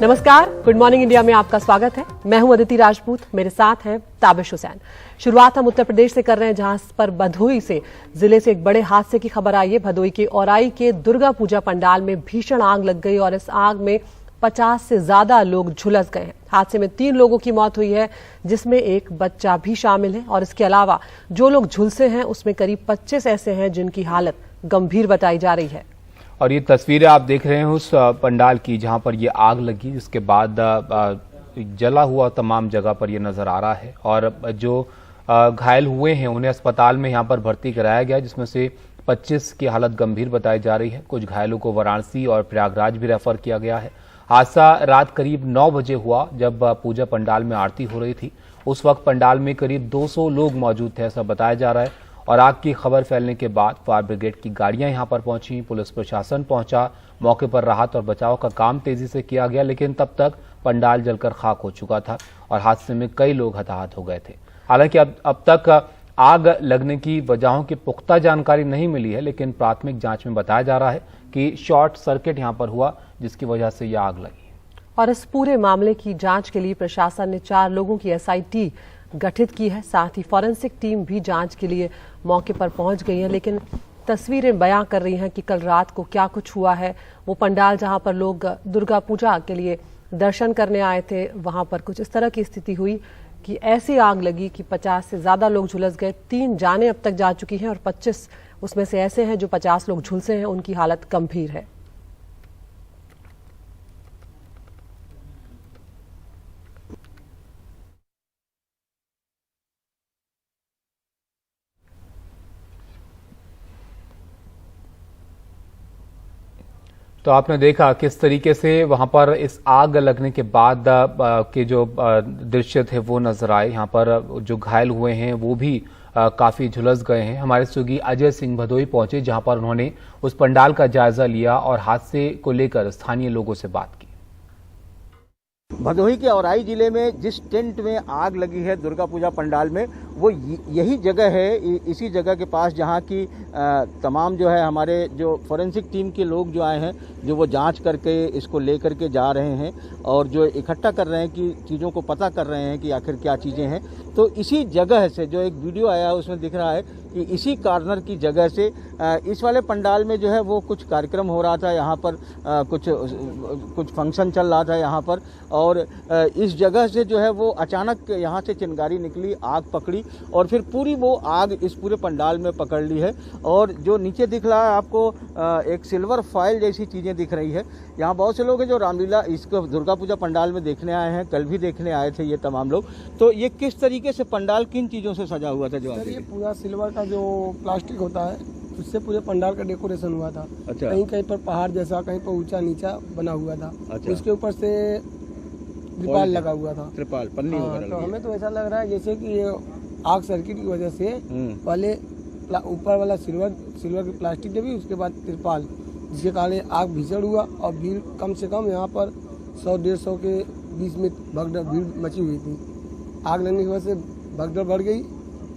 नमस्कार, good morning India में आपका स्वागत है। मैं हूं अदिति राजपूत, मेरे साथ हैं ताबिश हुसैन। शुरुआत हम उत्तर प्रदेश से कर रहे हैं, जहां पर भदोही से जिले से एक बड़े हादसे की खबर आई है। भदोही के औराई के दुर्गा पूजा पंडाल में भीषण आग लग गई और इस आग में 50 से ज्यादा लोग झुलस गए हैं। हादसे में 3 लोगों की मौत हुई है, जिसमें एक बच्चा भी शामिल है और इसके अलावा जो लोग झुलसे हैं उसमें करीब 25 ऐसे हैं जिनकी हालत गंभीर बताई जा रही है। और ये तस्वीरें आप देख रहे हैं उस पंडाल की जहां पर ये आग लगी, उसके बाद जला हुआ तमाम जगह पर ये नजर आ रहा है। और जो घायल हुए हैं उन्हें अस्पताल में यहां पर भर्ती कराया गया, जिसमें से 25 की हालत गंभीर बताई जा रही है। कुछ घायलों को वाराणसी और प्रयागराज भी रेफर किया गया है। हादसा रात करीब 9 बजे हुआ, जब पूजा पंडाल में आरती हो रही थी। उस वक्त पंडाल में करीब 200 लोग मौजूद थे, ऐसा बताया जा रहा है। और आग की खबर फैलने के बाद फायर ब्रिगेड की गाड़ियां यहां पर पहुंची, पुलिस प्रशासन पहुंचा। मौके पर राहत और बचाव का काम तेजी से किया गया, लेकिन तब तक पंडाल जलकर खाक हो चुका था और हादसे में कई लोग हताहत हो गए थे। हालांकि अब तक आग लगने की वजहों की पुख्ता जानकारी नहीं मिली है, लेकिन प्राथमिक जांच में बताया जा रहा है कि शॉर्ट सर्किट यहां पर हुआ, जिसकी वजह से यह आग लगी। और इस पूरे मामले की जांच के लिए प्रशासन ने 4 लोगों की SIT गठित की है। साथ ही फॉरेंसिक टीम भी जांच के लिए मौके पर पहुंच गई है। लेकिन तस्वीरें बयां कर रही हैं कि कल रात को क्या कुछ हुआ है। वो पंडाल जहां पर लोग दुर्गा पूजा के लिए दर्शन करने आए थे, वहां पर कुछ इस तरह की स्थिति हुई कि ऐसी आग लगी कि 50 से ज्यादा लोग झुलस गए। 3 जानें अब तक जा चुकी हैं और 25 उसमें से ऐसे हैं जो 50 लोग झुलसे हैं, उनकी हालत गंभीर है। तो आपने देखा किस तरीके से वहां पर इस आग लगने के बाद के जो दृश्य थे वो नजर आए। यहाँ पर जो घायल हुए हैं वो भी काफी झुलस गए हैं। हमारे सहयोगी अजय सिंह भदोही पहुंचे, जहां पर उन्होंने उस पंडाल का जायजा लिया और हादसे को लेकर स्थानीय लोगों से बात की। भदोही के औराई जिले में जिस टेंट में आग लगी है दुर्गा पूजा पंडाल में, वो यही जगह है, इसी जगह के पास जहाँ की तमाम जो है हमारे जो फोरेंसिक टीम के लोग जो आए हैं, जो वो जांच करके इसको लेकर के जा रहे हैं और जो इकट्ठा कर रहे हैं कि चीज़ों को पता कर रहे हैं कि आखिर क्या चीज़ें हैं। तो इसी जगह से जो एक वीडियो आया उसमें दिख रहा है कि इसी कार्नर की जगह से इस वाले पंडाल में जो है वो कुछ कार्यक्रम हो रहा था, यहाँ पर कुछ फंक्शन चल रहा था यहाँ पर। और इस जगह से जो है वो अचानक यहाँ से चिंगारी निकली, आग पकड़ी और फिर पूरी वो आग इस पूरे पंडाल में पकड़ ली है। और जो नीचे दिख रहा है आपको एक सिल्वर फॉइल जैसी चीज़ें दिख रही है। यहाँ बहुत से लोग हैं जो रामलीला इसको दुर्गा पूजा पंडाल में देखने आए हैं, कल भी देखने आए थे ये तमाम लोग। तो ये किस तरीके से पंडाल किन चीज़ों से सजा हुआ था? जो ये पूरा सिल्वर का जो प्लास्टिक होता है उससे पूरे पंडाल का डेकोरेशन हुआ था। अच्छा। कहीं कहीं पर पहाड़ जैसा, कहीं पर ऊंचा नीचा बना हुआ था। अच्छा। उसके ऊपर से त्रिपाल लगा हुआ था, त्रिपाल पन्नी वगैरह। तो हमें तो ऐसा लग रहा है जैसे कि ये आग सर्किट की वजह से पहले ऊपर वाला सिल्वर की प्लास्टिक जमी, उसके बाद त्रिपाल, जिसके कारण आग भीषण हुआ। और भीड़ कम से कम यहाँ पर 100-150 के बीच में भीड़ मची हुई थी। आग लगने की वजह से भगदड़ बढ़ गई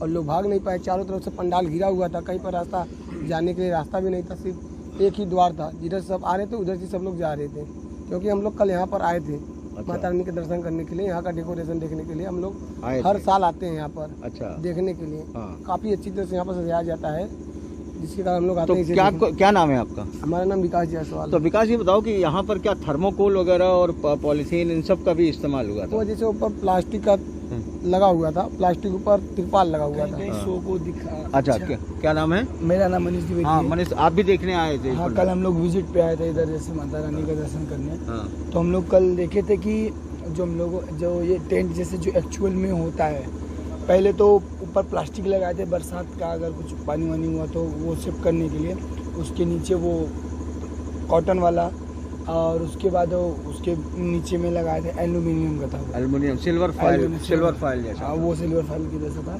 और लोग भाग नहीं पाए। चारों तरफ से पंडाल घिरा हुआ था, कहीं पर रास्ता जाने के लिए रास्ता भी नहीं था, सिर्फ एक ही द्वार था जिधर सब आ रहे थे, उधर से सब लोग जा रहे थे। क्योंकि हम लोग कल यहाँ पर आए थे। अच्छा। माता रानी के दर्शन करने के लिए, यहाँ का डेकोरेशन देखने के लिए हम लोग हर साल आते हैं यहाँ पर। अच्छा। देखने के लिए। हाँ। काफी अच्छी तरह से यहाँ पर सजाया जाता है, जिसके कारण हम लोग आते हैं। क्या नाम है आपका? हमारा नाम विकास जायसवाल। तो विकास जी बताओ कि यहाँ पर क्या थर्मोकोल वगैरह और पॉलीथीन इन सब का भी इस्तेमाल हुआ था? वो जैसे ऊपर प्लास्टिक का लगा हुआ था, प्लास्टिक ऊपर त्रिपाल लगा हुआ था। शो को दिखा। अच्छा। क्या नाम है? मेरा नाम मनीष द्विवेदी। हाँ मनीष, आप भी देखने आए थे? हाँ, कल हम लोग विजिट पे आए थे इधर, जैसे माता रानी का दर्शन करने। हाँ। तो हम लोग कल देखे थे कि जो हम लोग जो ये टेंट जैसे जो एक्चुअल में होता है, पहले तो ऊपर प्लास्टिक लगाए थे, बरसात का अगर कुछ पानी वानी हुआ तो वो सेव करने के लिए। उसके नीचे वो कॉटन वाला, और उसके बाद उसके नीचे में लगाए थे एल्यूमिनियम का था। एल्यूमिनियम सिल्वर फॉइल जैसा। हाँ, वो सिल्वर फॉइल की जैसा था।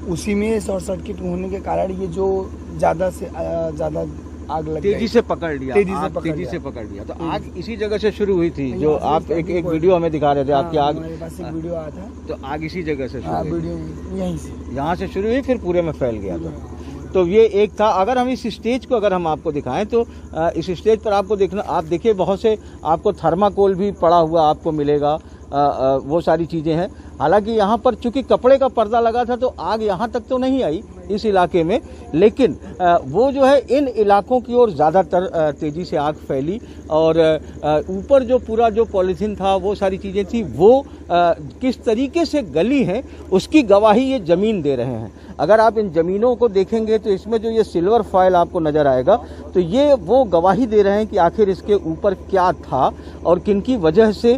उसी में शॉर्ट सर्किट होने के कारण ये जो ज़्यादा से ज़्यादा आग लग गई, तेजी से पकड़ लिया। तो आग इसी जगह से शुरू हुई थी, जो आप एक वीडियो हमें दिखा रहे थे। आपकी आग, हमारे पास एक वीडियो आया था। तो आग इसी जगह से शुरू हुई, वीडियो यहीं से, यहाँ से शुरू हुई, फिर पूरे में फैल गया था। तो ये एक था। अगर हम इस स्टेज को अगर हम आपको दिखाएं तो इस स्टेज पर आपको देखना, आप देखिए बहुत से आपको थर्माकोल भी पड़ा हुआ आपको मिलेगा, वो सारी चीज़ें हैं। हालांकि यहाँ पर चूंकि कपड़े का पर्दा लगा था तो आग यहाँ तक तो नहीं आई इस इलाके में, लेकिन वो जो है इन इलाकों की ओर ज़्यादातर तेज़ी से आग फैली और ऊपर जो पूरा जो पॉलीथीन था वो सारी चीज़ें थी वो किस तरीके से गली हैं उसकी गवाही ये ज़मीन दे रहे हैं। अगर आप इन ज़मीनों को देखेंगे तो इसमें जो ये सिल्वर फॉयल आपको नज़र आएगा तो ये वो गवाही दे रहे हैं कि आखिर इसके ऊपर क्या था और किनकी वजह से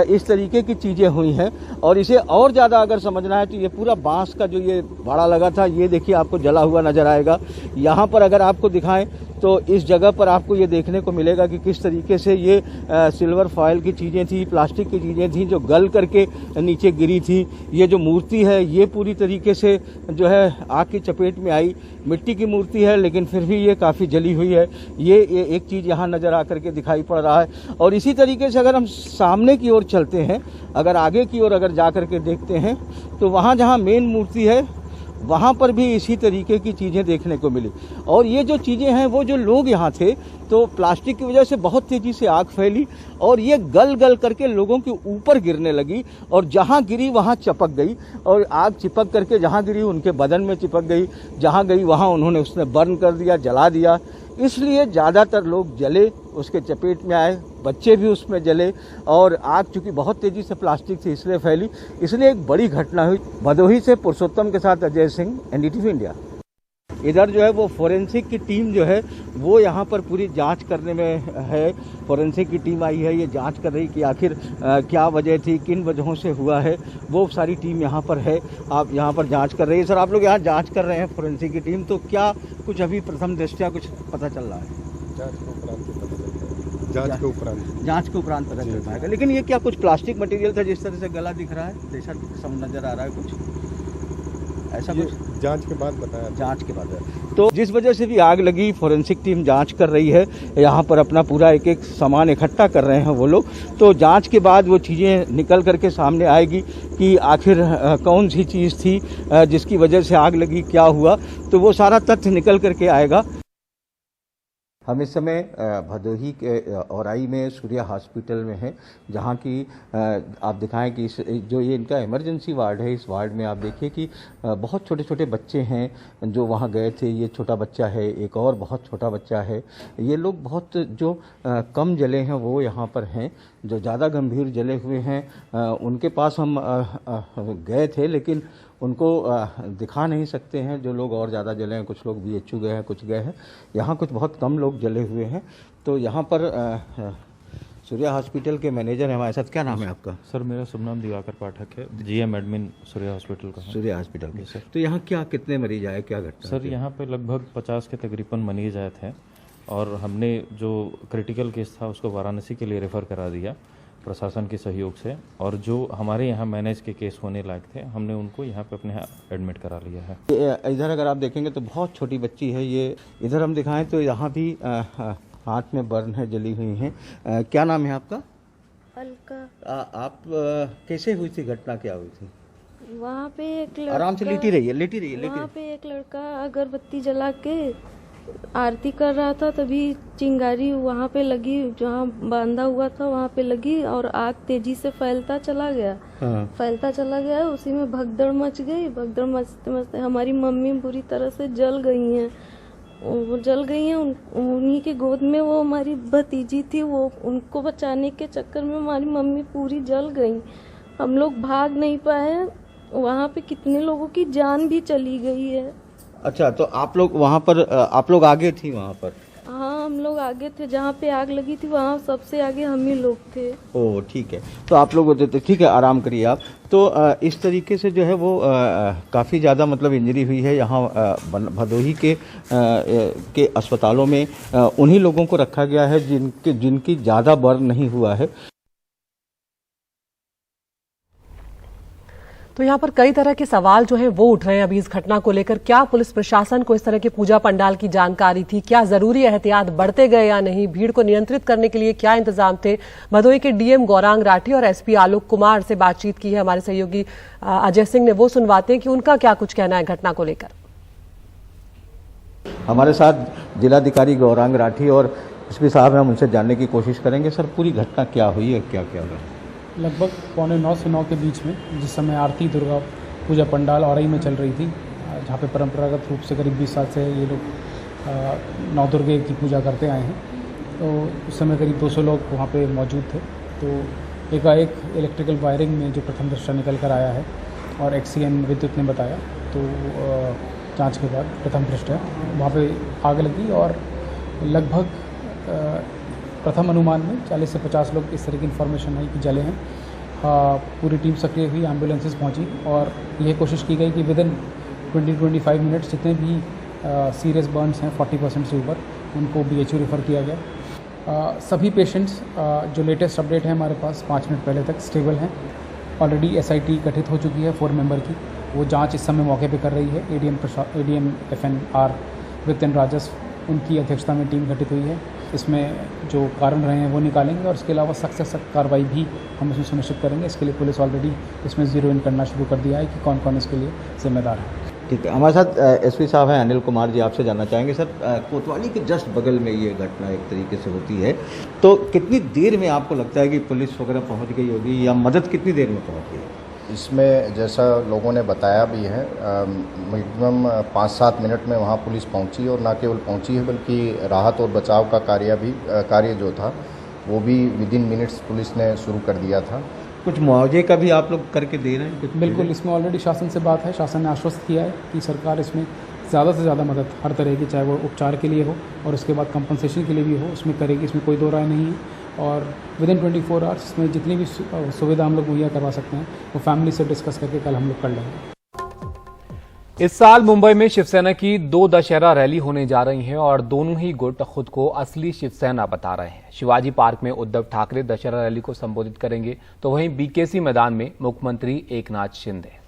इस तरीके की चीज़ें हुई हैं। और इसे और ज़्यादा अगर समझना है तो ये पूरा बांस का जो ये भाड़ा लगा था ये देखिए आपको जला हुआ नज़र आएगा। यहाँ पर अगर आपको दिखाएं तो इस जगह पर आपको ये देखने को मिलेगा कि किस तरीके से ये सिल्वर फॉयल की चीज़ें थी, प्लास्टिक की चीज़ें थी जो गल करके नीचे गिरी थी। ये जो मूर्ति है ये पूरी तरीके से जो है आग की चपेट में आई। मिट्टी की मूर्ति है लेकिन फिर भी ये काफ़ी जली हुई है। ये एक चीज़ यहाँ नज़र आकर के दिखाई पड़ रहा है। और इसी तरीके से अगर हम सामने की ओर चलते हैं, अगर आगे की ओर अगर जा कर के देखते हैं तो वहाँ जहाँ मेन मूर्ति है वहाँ पर भी इसी तरीके की चीज़ें देखने को मिली। और ये जो चीज़ें हैं वो जो लोग यहाँ थे तो प्लास्टिक की वजह से बहुत तेज़ी से आग फैली और ये गल गल करके लोगों के ऊपर गिरने लगी और जहाँ गिरी वहाँ चिपक गई और आग चिपक करके जहाँ गिरी उनके बदन में चिपक गई, जहाँ गई वहाँ उन्होंने उसने बर्न कर दिया, जला दिया। इसलिए ज़्यादातर लोग जले, उसके चपेट में आए, बच्चे भी उसमें जले और आग चूँकि बहुत तेज़ी से प्लास्टिक से इसलिए फैली, इसलिए एक बड़ी घटना हुई। भदोही से पुरुषोत्तम के साथ अजय सिंह, एनडीटीवी इंडिया। इधर जो है वो फोरेंसिक की टीम जो है वो यहाँ पर पूरी जांच करने में है। फोरेंसिक की टीम आई है, ये जांच कर रही कि आखिर क्या वजह थी, किन वजहों से हुआ है, वो सारी टीम यहाँ पर है। आप यहाँ पर जांच कर रही है। सर आप लोग यहाँ जांच कर रहे हैं फोरेंसिक की टीम, तो क्या कुछ अभी प्रथम दृष्टया कुछ पता चल रहा है? जांच के उपरांत पता चल पाएगा। लेकिन ये क्या कुछ प्लास्टिक मटेरियल था जिस तरह से गला दिख रहा है, जैसा सब नजर आ रहा है, कुछ ऐसा कुछ जांच के बाद बताया? जांच के बाद तो जिस वजह से भी आग लगी फोरेंसिक टीम जांच कर रही है। यहाँ पर अपना पूरा एक एक सामान इकट्ठा कर रहे हैं वो लोग। तो जांच के बाद वो चीज़ें निकल करके सामने आएगी कि आखिर कौन सी चीज़ थी जिसकी वजह से आग लगी, क्या हुआ, तो वो सारा तथ्य निकल करके आएगा। हम इस समय भदोही के औराई में सूर्या हॉस्पिटल में हैं, जहाँ की आप दिखाएं कि जो ये इनका इमरजेंसी वार्ड है, इस वार्ड में आप देखिए कि बहुत छोटे छोटे बच्चे हैं जो वहाँ गए थे। ये छोटा बच्चा है, एक और बहुत छोटा बच्चा है। ये लोग बहुत जो कम जले हैं वो यहाँ पर हैं, जो ज़्यादा गंभीर जले हुए हैं उनके पास हम गए थे लेकिन उनको दिखा नहीं सकते हैं। जो लोग और ज़्यादा जले हैं, कुछ लोग BHU गए हैं, कुछ गए हैं। यहाँ कुछ बहुत कम लोग जले हुए हैं। तो यहाँ पर सूर्या हॉस्पिटल के मैनेजर हैं हमारे साथ। क्या नाम है आपका? सर मेरा शुभ नाम दिवाकर पाठक है, GM एडमिन सूर्या हॉस्पिटल का। सूर्या हॉस्पिटल के सर। तो यहाँ क्या कितने मरीज आए, क्या घटना? सर यहाँ पे लगभग 50 के तकरीबन मरीज आए थे और हमने जो क्रिटिकल केस था उसको वाराणसी के लिए रेफ़र करा दिया प्रशासन के सहयोग से, और जो हमारे यहाँ मैनेज के केस होने लायक थे हमने उनको यहाँ पे अपने यहाँ एडमिट करा लिया है। इधर अगर आप देखेंगे तो बहुत छोटी बच्ची है ये। इधर हम दिखाएं तो यहाँ भी हाथ में बर्न है, जली हुई हैं। क्या नाम है आपका? अलका। आप कैसे हुई थी घटना, क्या हुई थी? वहाँ पे एक लड़का, आराम से लेटी रहिए। वहाँ पे एक लड़का अगरबत्ती जला के आरती कर रहा था, तभी चिंगारी वहाँ पे लगी, जहाँ बांधा हुआ था वहाँ पे लगी और आग तेजी से फैलता चला गया। फैलता चला गया, उसी में भगदड़ मच गई। भगदड़ मचते मचते हमारी मम्मी बुरी तरह से जल गई हैं। वो जल गई हैं। उन्हीं के गोद में वो हमारी भतीजी थी, वो उनको बचाने के चक्कर में हमारी मम्मी पूरी जल गई। हम लोग भाग नहीं पाए। वहाँ पे कितने लोगों की जान भी चली गई है। अच्छा, तो आप लोग वहाँ पर, आप लोग आगे थी वहाँ पर? हाँ, हम लोग आगे थे। जहाँ पे आग लगी थी वहाँ सबसे आगे हम ही लोग थे। ओह ठीक है, तो आप लोग होते थे। ठीक है, आराम करिए आप। तो इस तरीके से जो है वो काफ़ी ज़्यादा मतलब इंजरी हुई है यहाँ भदोही के अस्पतालों में। उन्हीं लोगों को रखा गया है जिनकी ज़्यादा बर्न नहीं हुआ है। तो यहाँ पर कई तरह के सवाल जो हैं वो उठ रहे हैं अभी इस घटना को लेकर। क्या पुलिस प्रशासन को इस तरह के पूजा पंडाल की जानकारी थी? क्या जरूरी एहतियात बढ़ते गए या नहीं? भीड़ को नियंत्रित करने के लिए क्या इंतजाम थे? भदोही के DM गौरांग राठी और SP आलोक कुमार से बातचीत की है हमारे सहयोगी अजय सिंह ने। वो सुनवाते हैं कि उनका क्या कुछ कहना है घटना को लेकर। हमारे साथ जिलाधिकारी गौरांग राठी और एसपी साहब हैं, हम उनसे जानने की कोशिश करेंगे। सर, पूरी घटना क्या हुई है, क्या क्या हुआ? लगभग 8:45 से 9 के बीच में, जिस समय आरती दुर्गा पूजा पंडाल औरई में चल रही थी, जहाँ पे परंपरागत रूप से करीब 20 साल से ये लोग नौ दुर्गे की पूजा करते आए हैं, तो उस समय करीब 200 लोग वहाँ पे मौजूद थे। तो एकाएक इलेक्ट्रिकल वायरिंग में जो प्रथम दृष्टया निकल कर आया है और एक्सीएन विद्युत ने बताया, तो जांच के बाद प्रथम दृष्टया वहाँ पे आग लगी और लगभग प्रथम अनुमान में 40 से 50 लोग इस तरह की इन्फॉर्मेशन आई कि जले हैं। पूरी टीम सक्रिय हुई, एम्बुलेंसेस पहुंची और यह कोशिश की गई कि विदिन 20-25 मिनट्स जितने भी सीरियस बर्न्स हैं 40% से ऊपर, उनको BHU रेफ़र किया गया। सभी पेशेंट्स जो लेटेस्ट अपडेट है हमारे पास 5 मिनट पहले तक स्टेबल हैं। ऑलरेडी SIT गठित हो चुकी है 4 मेंबर की, वो जांच इस समय मौके पे कर रही है। ADM FNR वित्तन राजस्व, उनकी अध्यक्षता में टीम गठित हुई है। इसमें जो कारण रहे हैं वो निकालेंगे और इसके अलावा सख्त से सख्त कार्रवाई भी हम इसमें सुनिश्चित करेंगे। इसके लिए पुलिस ऑलरेडी इसमें ज़ीरो इन करना शुरू कर दिया है कि कौन कौन इसके लिए जिम्मेदार है। ठीक है, हमारे साथ एसपी साहब हैं अनिल कुमार जी, आपसे जानना चाहेंगे। सर, कोतवाली के जस्ट बगल में ये घटना एक तरीके से होती है, तो कितनी देर में आपको लगता है कि पुलिस वगैरह पहुंच गई होगी, या मदद कितनी देर में पहुंच गई? इसमें जैसा लोगों ने बताया भी है, मिनिमम 5-7 मिनट में वहाँ पुलिस पहुँची, और न केवल पहुँची है बल्कि राहत और बचाव का कार्य जो था वो भी विदिन मिनट्स पुलिस ने शुरू कर दिया था। कुछ मुआवजे का भी आप लोग करके दे रहे हैं कुछ? बिल्कुल, इसमें ऑलरेडी शासन से बात है। शासन ने आश्वस्त किया है कि सरकार इसमें ज़्यादा से ज़्यादा मदद हर तरह की, चाहे वो उपचार के लिए हो और उसके बाद कंपनसेशन के लिए भी हो, उसमें करेगी। इसमें कोई दो राय नहीं है। और विदिन 24 आवर्स इसमें जितनी भी सुविधा हम लोग मुहैया करवा सकते हैं वो फैमिली से डिस्कस करके कल हम लोग कर लेंगे। इस साल मुंबई में शिवसेना की 2 दशहरा रैली होने जा रही हैं और दोनों ही गुट खुद को असली शिवसेना बता रहे हैं। शिवाजी पार्क में उद्धव ठाकरे दशहरा रैली को संबोधित करेंगे, तो वहीं BKC मैदान में मुख्यमंत्री एकनाथ शिंदे।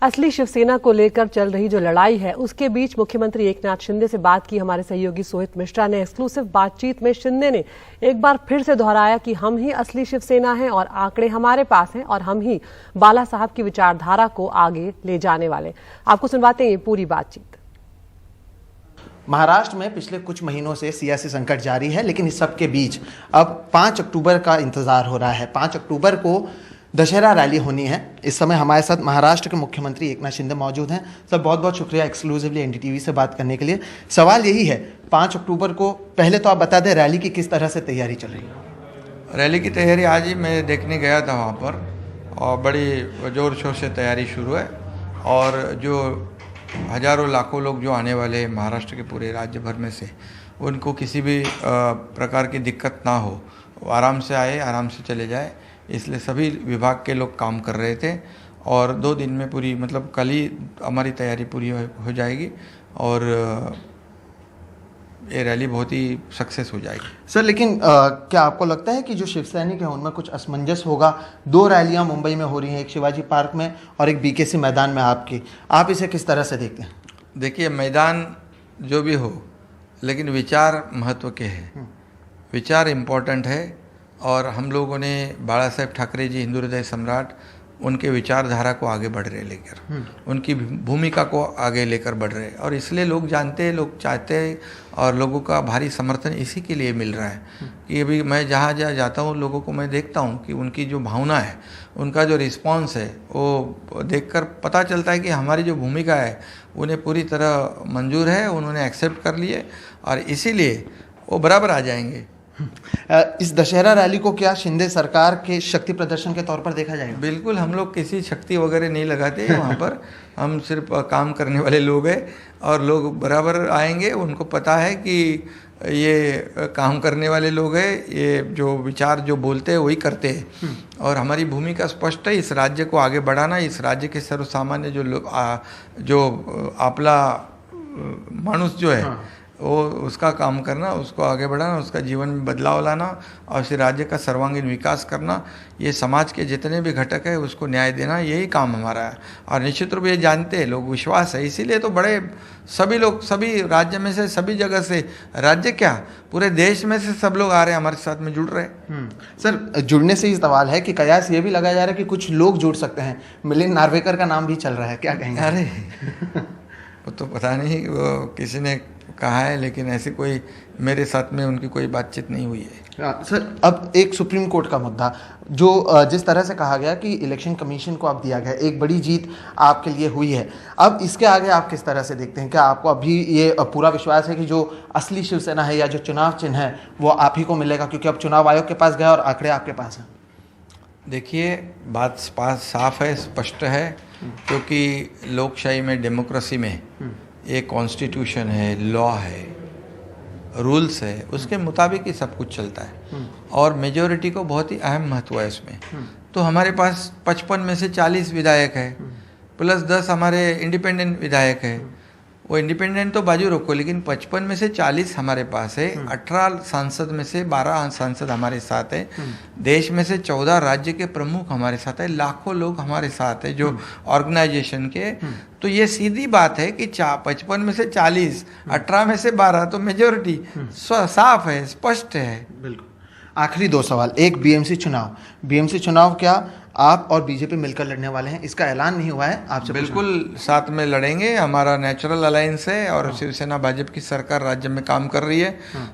असली शिवसेना को लेकर चल रही जो लड़ाई है, उसके बीच मुख्यमंत्री एकनाथ शिंदे से बात की हमारे सहयोगी सोहित मिश्रा ने। एक्सक्लूसिव बातचीत में शिंदे ने एक बार फिर से दोहराया कि हम ही असली शिवसेना हैं और आंकड़े हमारे पास हैं और हम ही बाला साहब की विचारधारा को आगे ले जाने वाले। आपको सुनवाते हैं ये पूरी बातचीत। महाराष्ट्र में पिछले कुछ महीनों से सियासी संकट जारी है, लेकिन इस सब के बीच अब 5 अक्टूबर का इंतजार हो रहा है। 5 अक्टूबर को दशहरा रैली होनी है। इस समय हमारे साथ महाराष्ट्र के मुख्यमंत्री एकनाथ शिंदे मौजूद हैं। सर, बहुत बहुत शुक्रिया एक्सक्लूसिवली NDTV से बात करने के लिए। सवाल यही है, 5 अक्टूबर को पहले तो आप बता दें रैली की किस तरह से तैयारी चल रही है? रैली की तैयारी आज ही मैं देखने गया था वहाँ पर, और बड़ी ज़ोर शोर से तैयारी शुरू है। और जो हज़ारों लाखों लोग जो आने वाले हैं महाराष्ट्र के पूरे राज्य भर में से, उनको किसी भी प्रकार की दिक्कत ना हो, आराम से आए, आराम से चले जाए, इसलिए सभी विभाग के लोग काम कर रहे थे। और 2 दिन में पूरी, मतलब कल ही हमारी तैयारी पूरी हो जाएगी और ये रैली बहुत ही सक्सेस हो जाएगी। सर, लेकिन क्या आपको लगता है कि जो शिव सैनिक हैं उनमें कुछ असमंजस होगा? 2 रैलियां मुंबई में हो रही हैं, एक शिवाजी पार्क में और एक BKC मैदान में आपकी, आप इसे किस तरह से देखते हैं? देखिए, मैदान जो भी हो, लेकिन विचार महत्व के हैं। विचार इम्पोर्टेंट है और हम लोगों ने बाला साहेब ठाकरे जी, हिंदू हृदय सम्राट, उनके विचारधारा को आगे बढ़ रहे लेकर, उनकी भूमिका को आगे लेकर बढ़ रहे, और इसलिए लोग जानते हैं, लोग चाहते हैं, और लोगों का भारी समर्थन इसी के लिए मिल रहा है कि अभी मैं जहाँ जाता हूँ लोगों को मैं देखता हूँ कि उनकी जो भावना है, उनका जो रिस्पांस है, वो देखकर पता चलता है कि हमारी जो भूमिका है उन्हें पूरी तरह मंजूर है, उन्होंने एक्सेप्ट कर लिए, और इसीलिए वो बराबर आ जाएंगे। इस दशहरा रैली को क्या शिंदे सरकार के शक्ति प्रदर्शन के तौर पर देखा जाएगा? बिल्कुल, हम लोग किसी शक्ति वगैरह नहीं लगाते वहाँ पर। हम सिर्फ काम करने वाले लोग हैं और लोग बराबर आएंगे। उनको पता है कि ये काम करने वाले लोग हैं, ये जो विचार जो बोलते हैं वही करते हैं। और हमारी भूमिका स्पष्ट है, इस राज्य को आगे बढ़ाना, इस राज्य के सर्वसामान्य जो आपला मानुष जो है, वो उसका काम करना, उसको आगे बढ़ाना, उसका जीवन में बदलाव लाना और इस राज्य का सर्वांगीण विकास करना, ये समाज के जितने भी घटक है उसको न्याय देना, यही काम हमारा है। और निश्चित रूप ये जानते हैं लोग, विश्वास है, इसीलिए तो बड़े सभी लोग, सभी राज्य में से, सभी जगह से, राज्य क्या पूरे देश में से सब लोग आ रहे हैं, हमारे साथ में जुड़ रहे हैं। सर, जुड़ने से ही सवाल है कि कयास ये भी लगाया जा रहा है कि कुछ लोग जुड़ सकते हैं, मिलिंद नार्वेकर का नाम भी चल रहा है, क्या कहेंगे? अरे वो तो पता नहीं, वो किसी ने कहा है, लेकिन ऐसे कोई मेरे साथ में उनकी कोई बातचीत नहीं हुई है। सर, अब एक सुप्रीम कोर्ट का मुद्दा जो जिस तरह से कहा गया कि इलेक्शन कमीशन को अब दिया गया, एक बड़ी जीत आपके लिए हुई है। अब इसके आगे आप किस तरह से देखते हैं? क्या आपको अभी ये पूरा विश्वास है कि जो असली शिवसेना है या जो चुनाव चिन्ह है वो आप ही को मिलेगा, क्योंकि अब चुनाव आयोग के पास गया और आंकड़े आपके पास हैं? देखिए, बात साफ है, स्पष्ट है, क्योंकि लोकशाही में, डेमोक्रेसी में एक कॉन्स्टिट्यूशन है, लॉ है, रूल्स है, उसके मुताबिक ही सब कुछ चलता है और मेजॉरिटी को बहुत ही अहम महत्व है इसमें। तो हमारे पास 55 में से 40 विधायक है प्लस 10 हमारे इंडिपेंडेंट विधायक है। वो इंडिपेंडेंट तो बाजू रखो, लेकिन 55 में से 40 हमारे पास है। 18 सांसद में से 12 सांसद हमारे साथ है। देश में से 14 राज्य के प्रमुख हमारे साथ है। लाखों लोग हमारे साथ है जो ऑर्गेनाइजेशन के। तो ये सीधी बात है कि 55 में से 40, 18 में से 12, तो मेजोरिटी साफ है, स्पष्ट है। बिल्कुल। आखिरी 2 सवाल। एक, बीएमसी चुनाव क्या आप और बीजेपी मिलकर लड़ने वाले हैं? इसका ऐलान नहीं हुआ है, आपसे बिल्कुल साथ में लड़ेंगे। हमारा नेचुरल अलायंस है और शिवसेना भाजपा की सरकार राज्य में काम कर रही है,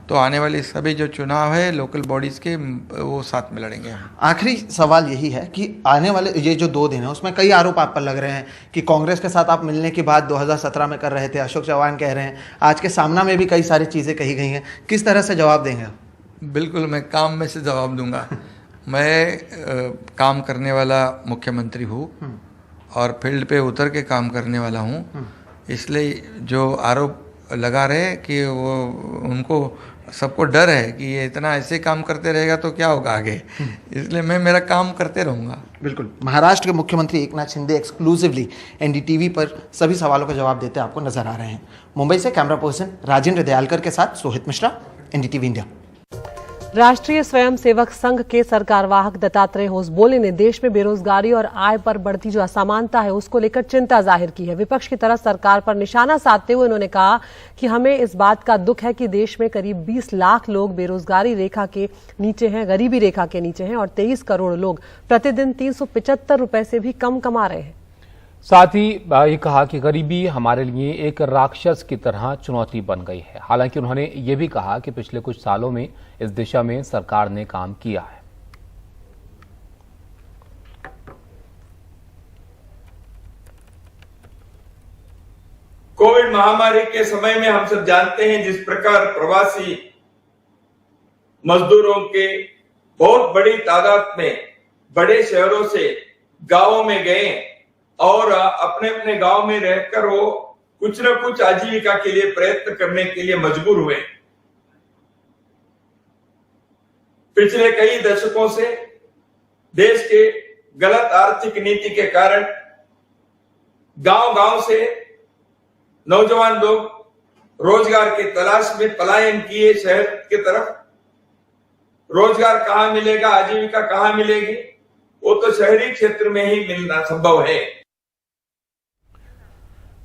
तो आने वाली सभी जो चुनाव है लोकल बॉडीज के, वो साथ में लड़ेंगे। आखिरी सवाल यही है कि आने वाले ये जो 2 दिन है उसमें कई आरोप आप पर लग रहे हैं कि कांग्रेस के साथ आप मिलने की बात 2017 में कर रहे थे, अशोक चौहान कह रहे हैं, आज के सामना में भी कई सारी चीज़ें कही गई हैं। किस तरह से जवाब देंगे? बिल्कुल, मैं काम में से जवाब दूंगा। मैं काम करने वाला मुख्यमंत्री हूँ और फील्ड पे उतर के काम करने वाला हूँ। इसलिए जो आरोप लगा रहे कि वो उनको सबको डर है कि ये इतना ऐसे काम करते रहेगा तो क्या होगा आगे, इसलिए मैं मेरा काम करते रहूँगा। बिल्कुल। महाराष्ट्र के मुख्यमंत्री एकनाथ शिंदे एक्सक्लूसिवली एनडीटीवी पर सभी सवालों का जवाब देते आपको नजर आ रहे हैं। मुंबई से कैमरा पर्सन राजेंद्र दयालकर के साथ सोहित मिश्रा, एनडीटीवी इंडिया। राष्ट्रीय स्वयंसेवक संघ के सरकारवाहक दत्तात्रेय होसबोले ने देश में बेरोजगारी और आय पर बढ़ती जो असमानता है उसको लेकर चिंता जाहिर की है। विपक्ष की तरफ सरकार पर निशाना साधते हुए उन्होंने कहा कि हमें इस बात का दुख है कि देश में करीब 20 लाख लोग बेरोजगारी रेखा के नीचे हैं, गरीबी रेखा के नीचे हैं और 23 करोड़ लोग प्रतिदिन 375 रुपए से भी कम कमा रहे हैं। साथ ही ये कहा कि गरीबी हमारे लिए एक राक्षस की तरह चुनौती बन गई है। हालांकि उन्होंने ये भी कहा कि पिछले कुछ सालों में इस दिशा में सरकार ने काम किया है। कोविड महामारी के समय में हम सब जानते हैं जिस प्रकार प्रवासी मजदूरों के बहुत बड़ी तादाद में बड़े शहरों से गांवों में गए और अपने अपने गांव में रहकर वो कुछ न कुछ आजीविका के लिए प्रयत्न करने के लिए मजबूर हुए। पिछले कई दशकों से देश के गलत आर्थिक नीति के कारण गांव-गांव से नौजवान लोग रोजगार की तलाश में पलायन किए शहर की तरफ। रोजगार कहां मिलेगा, आजीविका कहां मिलेगी, वो तो शहरी क्षेत्र में ही मिलना संभव है।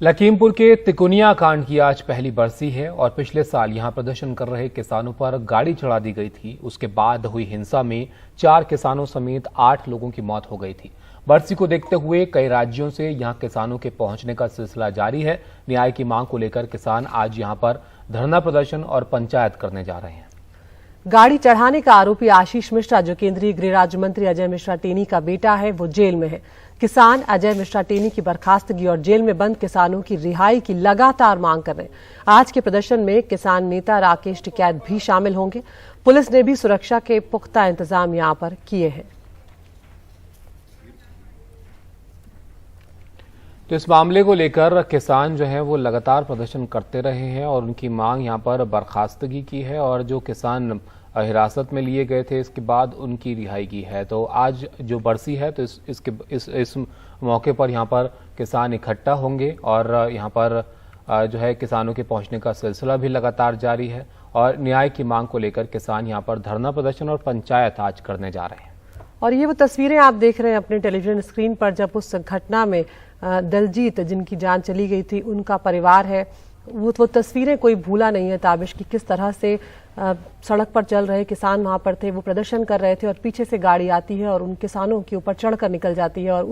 लखीमपुर के तिकुनिया कांड की आज पहली बरसी है और पिछले साल यहां प्रदर्शन कर रहे किसानों पर गाड़ी चढ़ा दी गई थी। उसके बाद हुई हिंसा में 4 किसानों समेत 8 लोगों की मौत हो गई थी। बरसी को देखते हुए कई राज्यों से यहां किसानों के पहुंचने का सिलसिला जारी है। न्याय की मांग को लेकर किसान आज यहां पर धरना प्रदर्शन और पंचायत करने जा रहे हैं। गाड़ी चढ़ाने का आरोपी आशीष मिश्रा, जो केंद्रीय गृह राज्य मंत्री अजय मिश्रा टेनी का बेटा है, वो जेल में है। किसान अजय मिश्रा टेनी की बर्खास्तगी और जेल में बंद किसानों की रिहाई की लगातार मांग कर रहे हैं। आज के प्रदर्शन में किसान नेता राकेश टिकैत भी शामिल होंगे। पुलिस ने भी सुरक्षा के पुख्ता इंतजाम यहां पर किए हैं। तो इस मामले को लेकर किसान जो है वो लगातार प्रदर्शन करते रहे हैं और उनकी मांग यहां पर बर्खास्तगी की है और जो किसान हिरासत में लिए गए थे इसके बाद उनकी रिहाई की है। तो आज जो बरसी है तो इस मौके पर यहां पर किसान इकट्ठा होंगे और यहां पर जो है किसानों के पहुंचने का सिलसिला भी लगातार जारी है और न्याय की मांग को लेकर किसान यहां पर धरना प्रदर्शन और पंचायत आज करने जा रहे हैं। और ये वो तस्वीरें आप देख रहे हैं अपने टेलीविजन स्क्रीन पर, जब उस घटना में दलजीत जिनकी जान चली गई थी उनका परिवार है, वो तस्वीरें कोई भूला नहीं है ताबिश की, किस तरह से सड़क पर चल रहे किसान वहां पर थे, वो प्रदर्शन कर रहे थे और पीछे से गाड़ी आती है और उन किसानों के ऊपर चढ़कर निकल जाती है और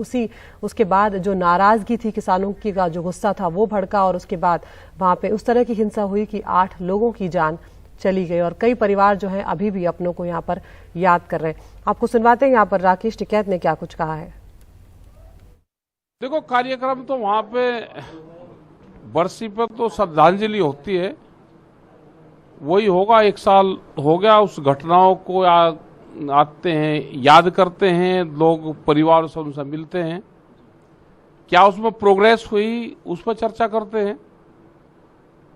उसके बाद जो नाराजगी थी किसानों की का जो गुस्सा था वो भड़का और उसके बाद वहां पे उस तरह की हिंसा हुई कि 8 लोगों की जान चली गई और कई परिवार जो है अभी भी अपनों को यहाँ पर याद कर रहे हैं। आपको सुनवाते हैं यहाँ पर राकेश टिकैत ने क्या कुछ कहा है। देखो, कार्यक्रम तो वहां पे बरसी पर तो श्रद्धांजलि होती है, वही होगा। 1 साल हो गया उस घटनाओं को आते हैं, याद करते हैं, लोग परिवार से उनसे मिलते हैं, क्या उसमें प्रोग्रेस हुई उस पर चर्चा करते हैं,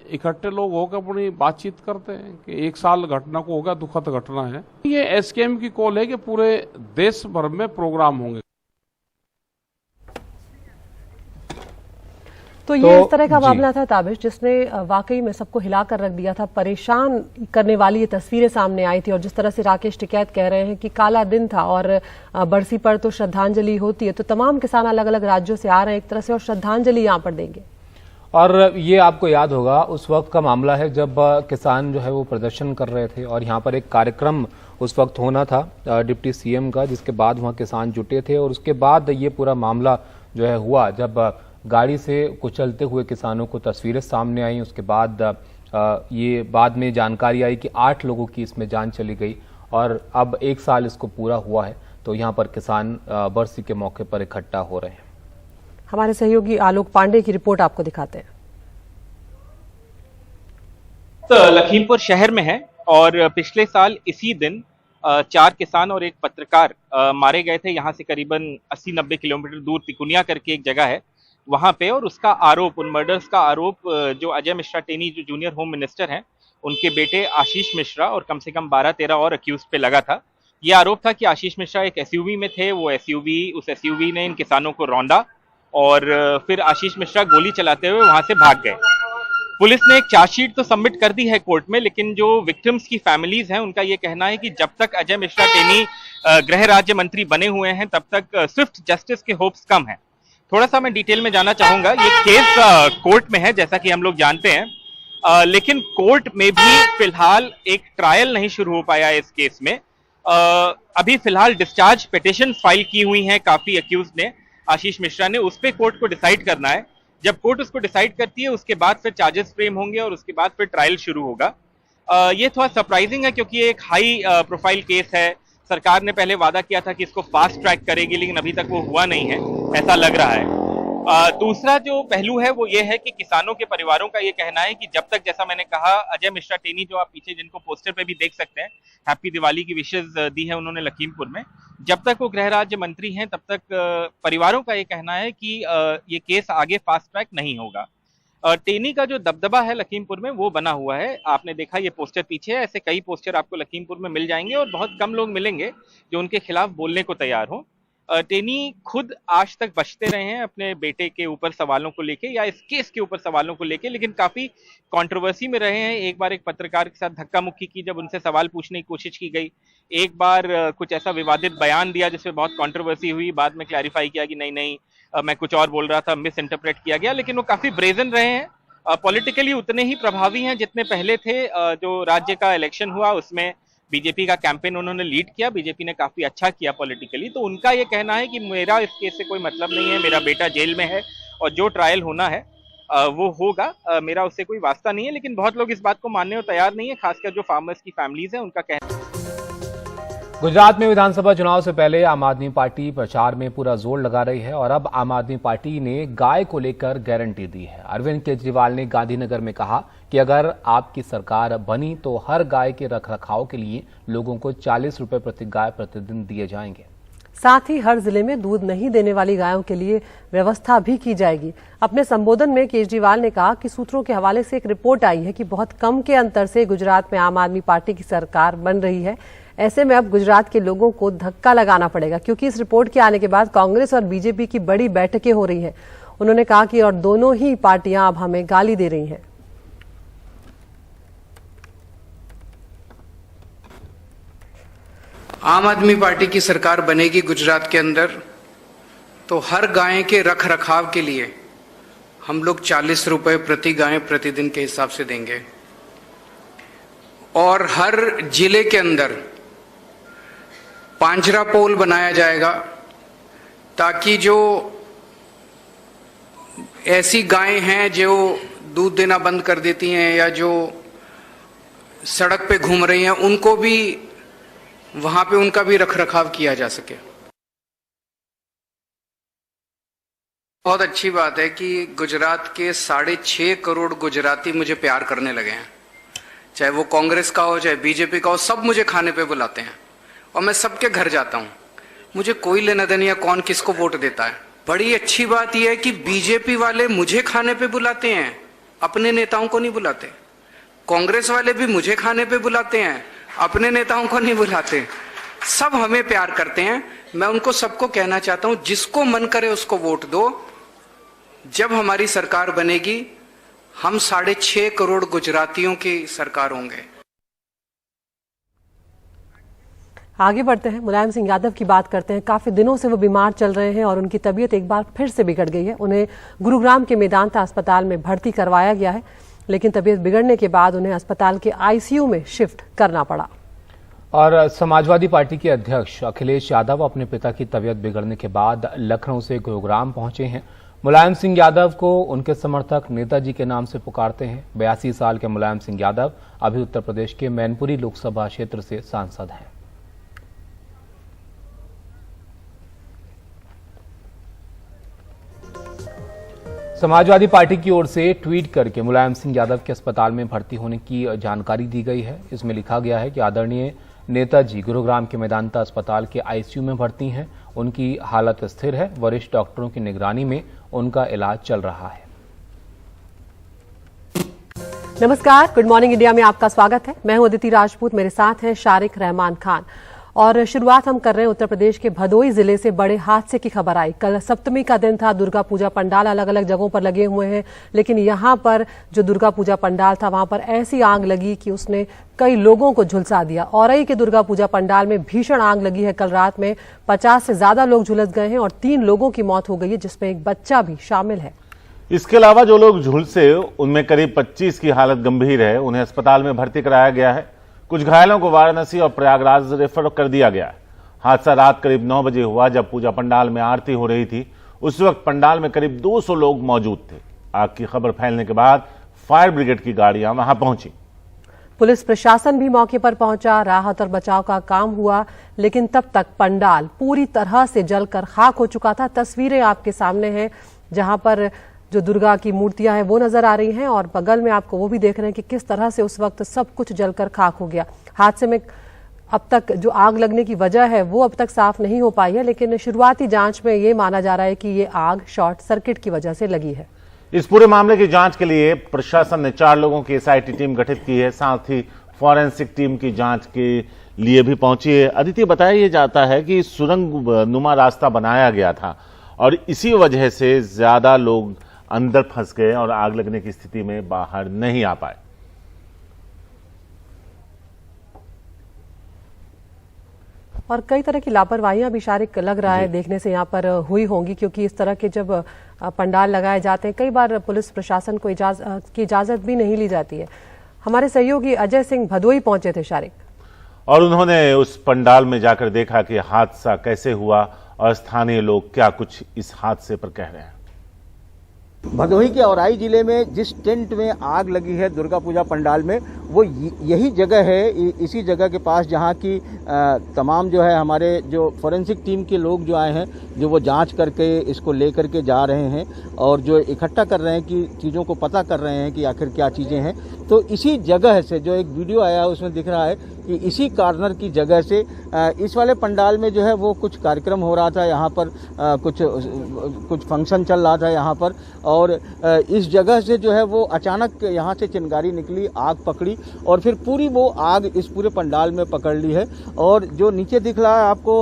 इकट्ठे लोग होकर अपनी बातचीत करते हैं कि 1 साल घटना को हो गया, दुखद घटना है। ये एसकेएम की कॉल है कि पूरे देश भर में प्रोग्राम होंगे। तो ये इस तरह का मामला था ताबिश जिसने वाकई में सबको हिलाकर रख दिया था, परेशान करने वाली ये तस्वीरें सामने आई थी। और जिस तरह से राकेश टिकैत कह रहे हैं कि काला दिन था और बरसी पर तो श्रद्धांजलि होती है, तो तमाम किसान अलग अलग राज्यों से आ रहे हैं एक तरह से और श्रद्धांजलि यहाँ पर देंगे। और ये आपको याद होगा उस वक्त का मामला है जब किसान जो है वो प्रदर्शन कर रहे थे और यहाँ पर एक कार्यक्रम उस वक्त होना था डिप्टी सीएम का, जिसके बाद वहाँ किसान जुटे थे और उसके बाद ये पूरा मामला जो है हुआ जब गाड़ी से कुचलते हुए किसानों को तस्वीरें सामने आई। उसके बाद ये बाद में जानकारी आई कि 8 लोगों की इसमें जान चली गई और अब 1 साल इसको पूरा हुआ है, तो यहाँ पर किसान बरसी के मौके पर इकट्ठा हो रहे हैं। हमारे सहयोगी आलोक पांडे की रिपोर्ट आपको दिखाते हैं। तो लखीमपुर शहर में है और पिछले साल इसी दिन 4 किसान और एक पत्रकार मारे गए थे। यहाँ से करीबन 80-90 किलोमीटर दूर तिकुनिया करके एक जगह है वहां पे, और उसका आरोप, उन मर्डर्स का आरोप जो अजय मिश्रा टेनी जो जूनियर होम मिनिस्टर हैं उनके बेटे आशीष मिश्रा और कम से कम 12-13 और अक्यूज पे लगा था। ये आरोप था कि आशीष मिश्रा एक एसयूवी में थे, वो उस एसयूवी ने इन किसानों को रौंदा और फिर आशीष मिश्रा गोली चलाते हुए वहां से भाग गए। पुलिस ने एक चार्जशीट तो सबमिट कर दी है कोर्ट में, लेकिन जो विक्टिम्स की फैमिलीज हैं उनका ये कहना है कि जब तक अजय मिश्रा टेनी गृह राज्य मंत्री बने हुए हैं तब तक स्विफ्ट जस्टिस के होप्स कम है। थोड़ा सा मैं डिटेल में जाना चाहूंगा। ये केस कोर्ट में है जैसा कि हम लोग जानते हैं, लेकिन कोर्ट में भी फिलहाल एक ट्रायल नहीं शुरू हो पाया इस केस में। अभी फिलहाल डिस्चार्ज पिटिशन फाइल की हुई हैं काफी अक्यूज ने, आशीष मिश्रा ने, उस पे कोर्ट को डिसाइड करना है। जब कोर्ट उसको डिसाइड करती है उसके बाद फिर चार्जेस फ्रेम होंगे और उसके बाद फिर ट्रायल शुरू होगा। ये थोड़ा सरप्राइजिंग है क्योंकि ये एक हाई प्रोफाइल केस है। सरकार ने पहले वादा किया था कि इसको फास्ट ट्रैक करेगी, लेकिन अभी तक वो हुआ नहीं है, ऐसा लग रहा है। दूसरा जो पहलू है वो ये है कि किसानों के परिवारों का ये कहना है कि जब तक, जैसा मैंने कहा, अजय मिश्रा टेनी जो आप पीछे जिनको पोस्टर पे भी देख सकते हैं, हैप्पी दिवाली की विशेष दी है उन्होंने लखीमपुर में, जब तक वो गृह राज्य मंत्री हैं तब तक परिवारों का ये कहना है कि ये केस आगे फास्ट ट्रैक नहीं होगा। टेनी का जो दबदबा है लखीमपुर में वो बना हुआ है। आपने देखा ये पोस्टर पीछे है, ऐसे कई पोस्टर आपको लखीमपुर में मिल जाएंगे और बहुत कम लोग मिलेंगे जो उनके खिलाफ बोलने को तैयार हों। टेनी खुद आज तक बचते रहे हैं अपने बेटे के ऊपर सवालों को लेके या इस केस के ऊपर सवालों को लेके, लेकिन काफी कंट्रोवर्सी में रहे हैं। एक बार एक पत्रकार के साथ धक्का मुक्की की जब उनसे सवाल पूछने की कोशिश की गई, एक बार कुछ ऐसा विवादित बयान दिया जिसमें बहुत कंट्रोवर्सी हुई, बाद में क्लैरिफाई किया कि नहीं मैं कुछ और बोल रहा था, मिस इंटरप्रेट किया गया, लेकिन वो काफी ब्रेजन रहे हैं। पॉलिटिकली उतने ही प्रभावी हैं जितने पहले थे। जो राज्य का इलेक्शन हुआ उसमें बीजेपी का कैंपेन उन्होंने लीड किया, बीजेपी ने काफी अच्छा किया पॉलिटिकली। तो उनका ये कहना है कि मेरा इस केस से कोई मतलब नहीं है, मेरा बेटा जेल में है और जो ट्रायल होना है वो होगा, मेरा उससे कोई वास्ता नहीं है। लेकिन बहुत लोग इस बात को मानने को तैयार नहीं है, खासकर जो फार्मर्स की फैमिलीज है उनका कहना। गुजरात में विधानसभा चुनाव से पहले आम आदमी पार्टी प्रचार में पूरा जोर लगा रही है और अब आम आदमी पार्टी ने गाय को लेकर गारंटी दी है। अरविंद केजरीवाल ने गांधीनगर में कहा कि अगर आपकी सरकार बनी तो हर गाय के रखरखाव के लिए लोगों को 40 रुपए प्रति गाय प्रतिदिन दिए जाएंगे। साथ ही हर जिले में दूध नहीं देने वाली गायों के लिए व्यवस्था भी की जाएगी। अपने संबोधन में केजरीवाल ने कहा कि सूत्रों के हवाले से एक रिपोर्ट आई है कि बहुत कम के अंतर से गुजरात में आम आदमी पार्टी की सरकार बन रही है। ऐसे में अब गुजरात के लोगों को धक्का लगाना पड़ेगा, क्योंकि इस रिपोर्ट के आने के बाद कांग्रेस और बीजेपी की बड़ी बैठकें हो रही हैं। उन्होंने कहा कि और दोनों ही पार्टियां अब हमें गाली दे रही हैं। आम आदमी पार्टी की सरकार बनेगी गुजरात के अंदर तो हर गाय के रख रखाव के लिए हम लोग 40 रुपए प्रति गाय प्रतिदिन के हिसाब से देंगे और हर जिले के अंदर पांजरा पोल बनाया जाएगा, ताकि जो ऐसी गायें हैं जो दूध देना बंद कर देती हैं या जो सड़क पे घूम रही हैं, उनको भी वहां पे उनका भी रखरखाव किया जा सके। बहुत अच्छी बात है कि गुजरात के 6.5 करोड़ गुजराती मुझे प्यार करने लगे हैं। चाहे वो कांग्रेस का हो, चाहे बीजेपी का हो, सब मुझे खाने पे बुलाते हैं और मैं सबके घर जाता हूं। मुझे कोई लेना देना या कौन किसको वोट देता है। बड़ी अच्छी बात यह है कि बीजेपी वाले मुझे खाने पे बुलाते हैं, अपने नेताओं को नहीं बुलाते। कांग्रेस वाले भी मुझे खाने पे बुलाते हैं, अपने नेताओं को नहीं बुलाते। सब हमें प्यार करते हैं। मैं उनको सबको कहना चाहता हूं, जिसको मन करे उसको वोट दो। जब हमारी सरकार बनेगी, हम 6.5 करोड़ गुजरातियों की सरकार होंगे। आगे बढ़ते हैं, मुलायम सिंह यादव की बात करते हैं। काफी दिनों से वो बीमार चल रहे हैं और उनकी तबीयत एक बार फिर से बिगड़ गई है। उन्हें गुरुग्राम के मेदांता अस्पताल में भर्ती करवाया गया है, लेकिन तबीयत बिगड़ने के बाद उन्हें अस्पताल के आईसीयू में शिफ्ट करना पड़ा। और समाजवादी पार्टी के अध्यक्ष अखिलेश यादव अपने पिता की तबीयत बिगड़ने के बाद लखनऊ से गुरुग्राम पहुंचे हैं। मुलायम सिंह यादव को उनके समर्थक नेताजी के नाम से पुकारते हैं। 82 साल के मुलायम सिंह यादव अभी उत्तर प्रदेश के मैनपुरी लोकसभा क्षेत्र से सांसद हैं। समाजवादी पार्टी की ओर से ट्वीट करके मुलायम सिंह यादव के अस्पताल में भर्ती होने की जानकारी दी गई है। इसमें लिखा गया है कि आदरणीय नेताजी गुरुग्राम के मेदांता अस्पताल के आईसीयू में भर्ती हैं। उनकी हालत स्थिर है। वरिष्ठ डॉक्टरों की निगरानी में उनका इलाज चल रहा है। नमस्कार, गुड मॉर्निंग इंडिया में आपका स्वागत है। मैं हूं अदिति राजपूत, मेरे साथ हैं शारिक रहमान खान। और शुरुआत हम कर रहे हैं उत्तर प्रदेश के भदोही जिले से। बड़े हादसे की खबर आई। कल सप्तमी का दिन था। दुर्गा पूजा पंडाल अलग अलग जगहों पर लगे हुए हैं, लेकिन यहां पर जो दुर्गा पूजा पंडाल था वहां पर ऐसी आग लगी कि उसने कई लोगों को झुलसा दिया। औरई के दुर्गा पूजा पंडाल में भीषण आग लगी है। कल रात में 50 से ज्यादा लोग झुलस गए हैं और 3 लोगों की मौत हो गई है, जिसमें एक बच्चा भी शामिल है। इसके अलावा जो लोग झुलसे उनमें करीब 25 की हालत गंभीर है। उन्हें अस्पताल में भर्ती कराया गया है। कुछ घायलों को वाराणसी और प्रयागराज रेफर कर दिया गया है। हादसा रात करीब 9 बजे हुआ, जब पूजा पंडाल में आरती हो रही थी। उस वक्त पंडाल में करीब 200 लोग मौजूद थे। आग की खबर फैलने के बाद फायर ब्रिगेड की गाड़ियां वहां पहुंची। पुलिस प्रशासन भी मौके पर पहुंचा। राहत और बचाव का काम हुआ, लेकिन तब तक पंडाल पूरी तरह से जलकर खाक हो चुका था। तस्वीरें आपके सामने हैं, जहां पर जो दुर्गा की मूर्तियां हैं वो नजर आ रही हैं और बगल में आपको वो भी देख रहे हैं कि किस तरह से उस वक्त सब कुछ जलकर खाक हो गया। हादसे में अब तक जो आग लगने की वजह है वो अब तक साफ नहीं हो पाई है, लेकिन शुरुआती जांच में ये माना जा रहा है कि ये आग शॉर्ट सर्किट की वजह से लगी है। इस पूरे मामले की जांच के लिए प्रशासन ने 4 लोगों की एसआईटी टीम गठित की है। साथ ही फॉरेंसिक टीम की जांच के लिए भी पहुंची है। अदिति, बताया जाता है कि सुरंग नुमा रास्ता बनाया गया था और इसी वजह से ज्यादा लोग अंदर फंस गए और आग लगने की स्थिति में बाहर नहीं आ पाए। और कई तरह की लापरवाहियां भी शारिक लग रहा है देखने से यहाँ पर हुई होंगी, क्योंकि इस तरह के जब पंडाल लगाए जाते हैं कई बार पुलिस प्रशासन को इजाजत भी नहीं ली जाती है। हमारे सहयोगी अजय सिंह भदोही पहुंचे थे शारिक, और उन्होंने उस पंडाल में जाकर देखा कि हादसा कैसे हुआ और स्थानीय लोग क्या कुछ इस हादसे पर कह रहे हैं। भदोही के औराई जिले में जिस टेंट में आग लगी है दुर्गा पूजा पंडाल में, वो यही जगह है, इसी जगह के पास जहां की तमाम जो है हमारे जो फॉरेंसिक टीम के लोग जो आए हैं, जो वो जांच करके इसको ले करके जा रहे हैं और जो इकट्ठा कर रहे हैं कि चीज़ों को पता कर रहे हैं कि आखिर क्या चीज़ें हैं। तो इसी जगह से जो एक वीडियो आया है उसमें दिख रहा है कि इसी कॉर्नर की जगह से इस वाले पंडाल में जो है वो कुछ कार्यक्रम हो रहा था, यहाँ पर कुछ फंक्शन चल रहा था यहाँ पर, और इस जगह से जो है वो अचानक यहाँ से चिंगारी निकली, आग पकड़ी और फिर पूरी वो आग इस पूरे पंडाल में पकड़ ली है। और जो नीचे दिख रहा है आपको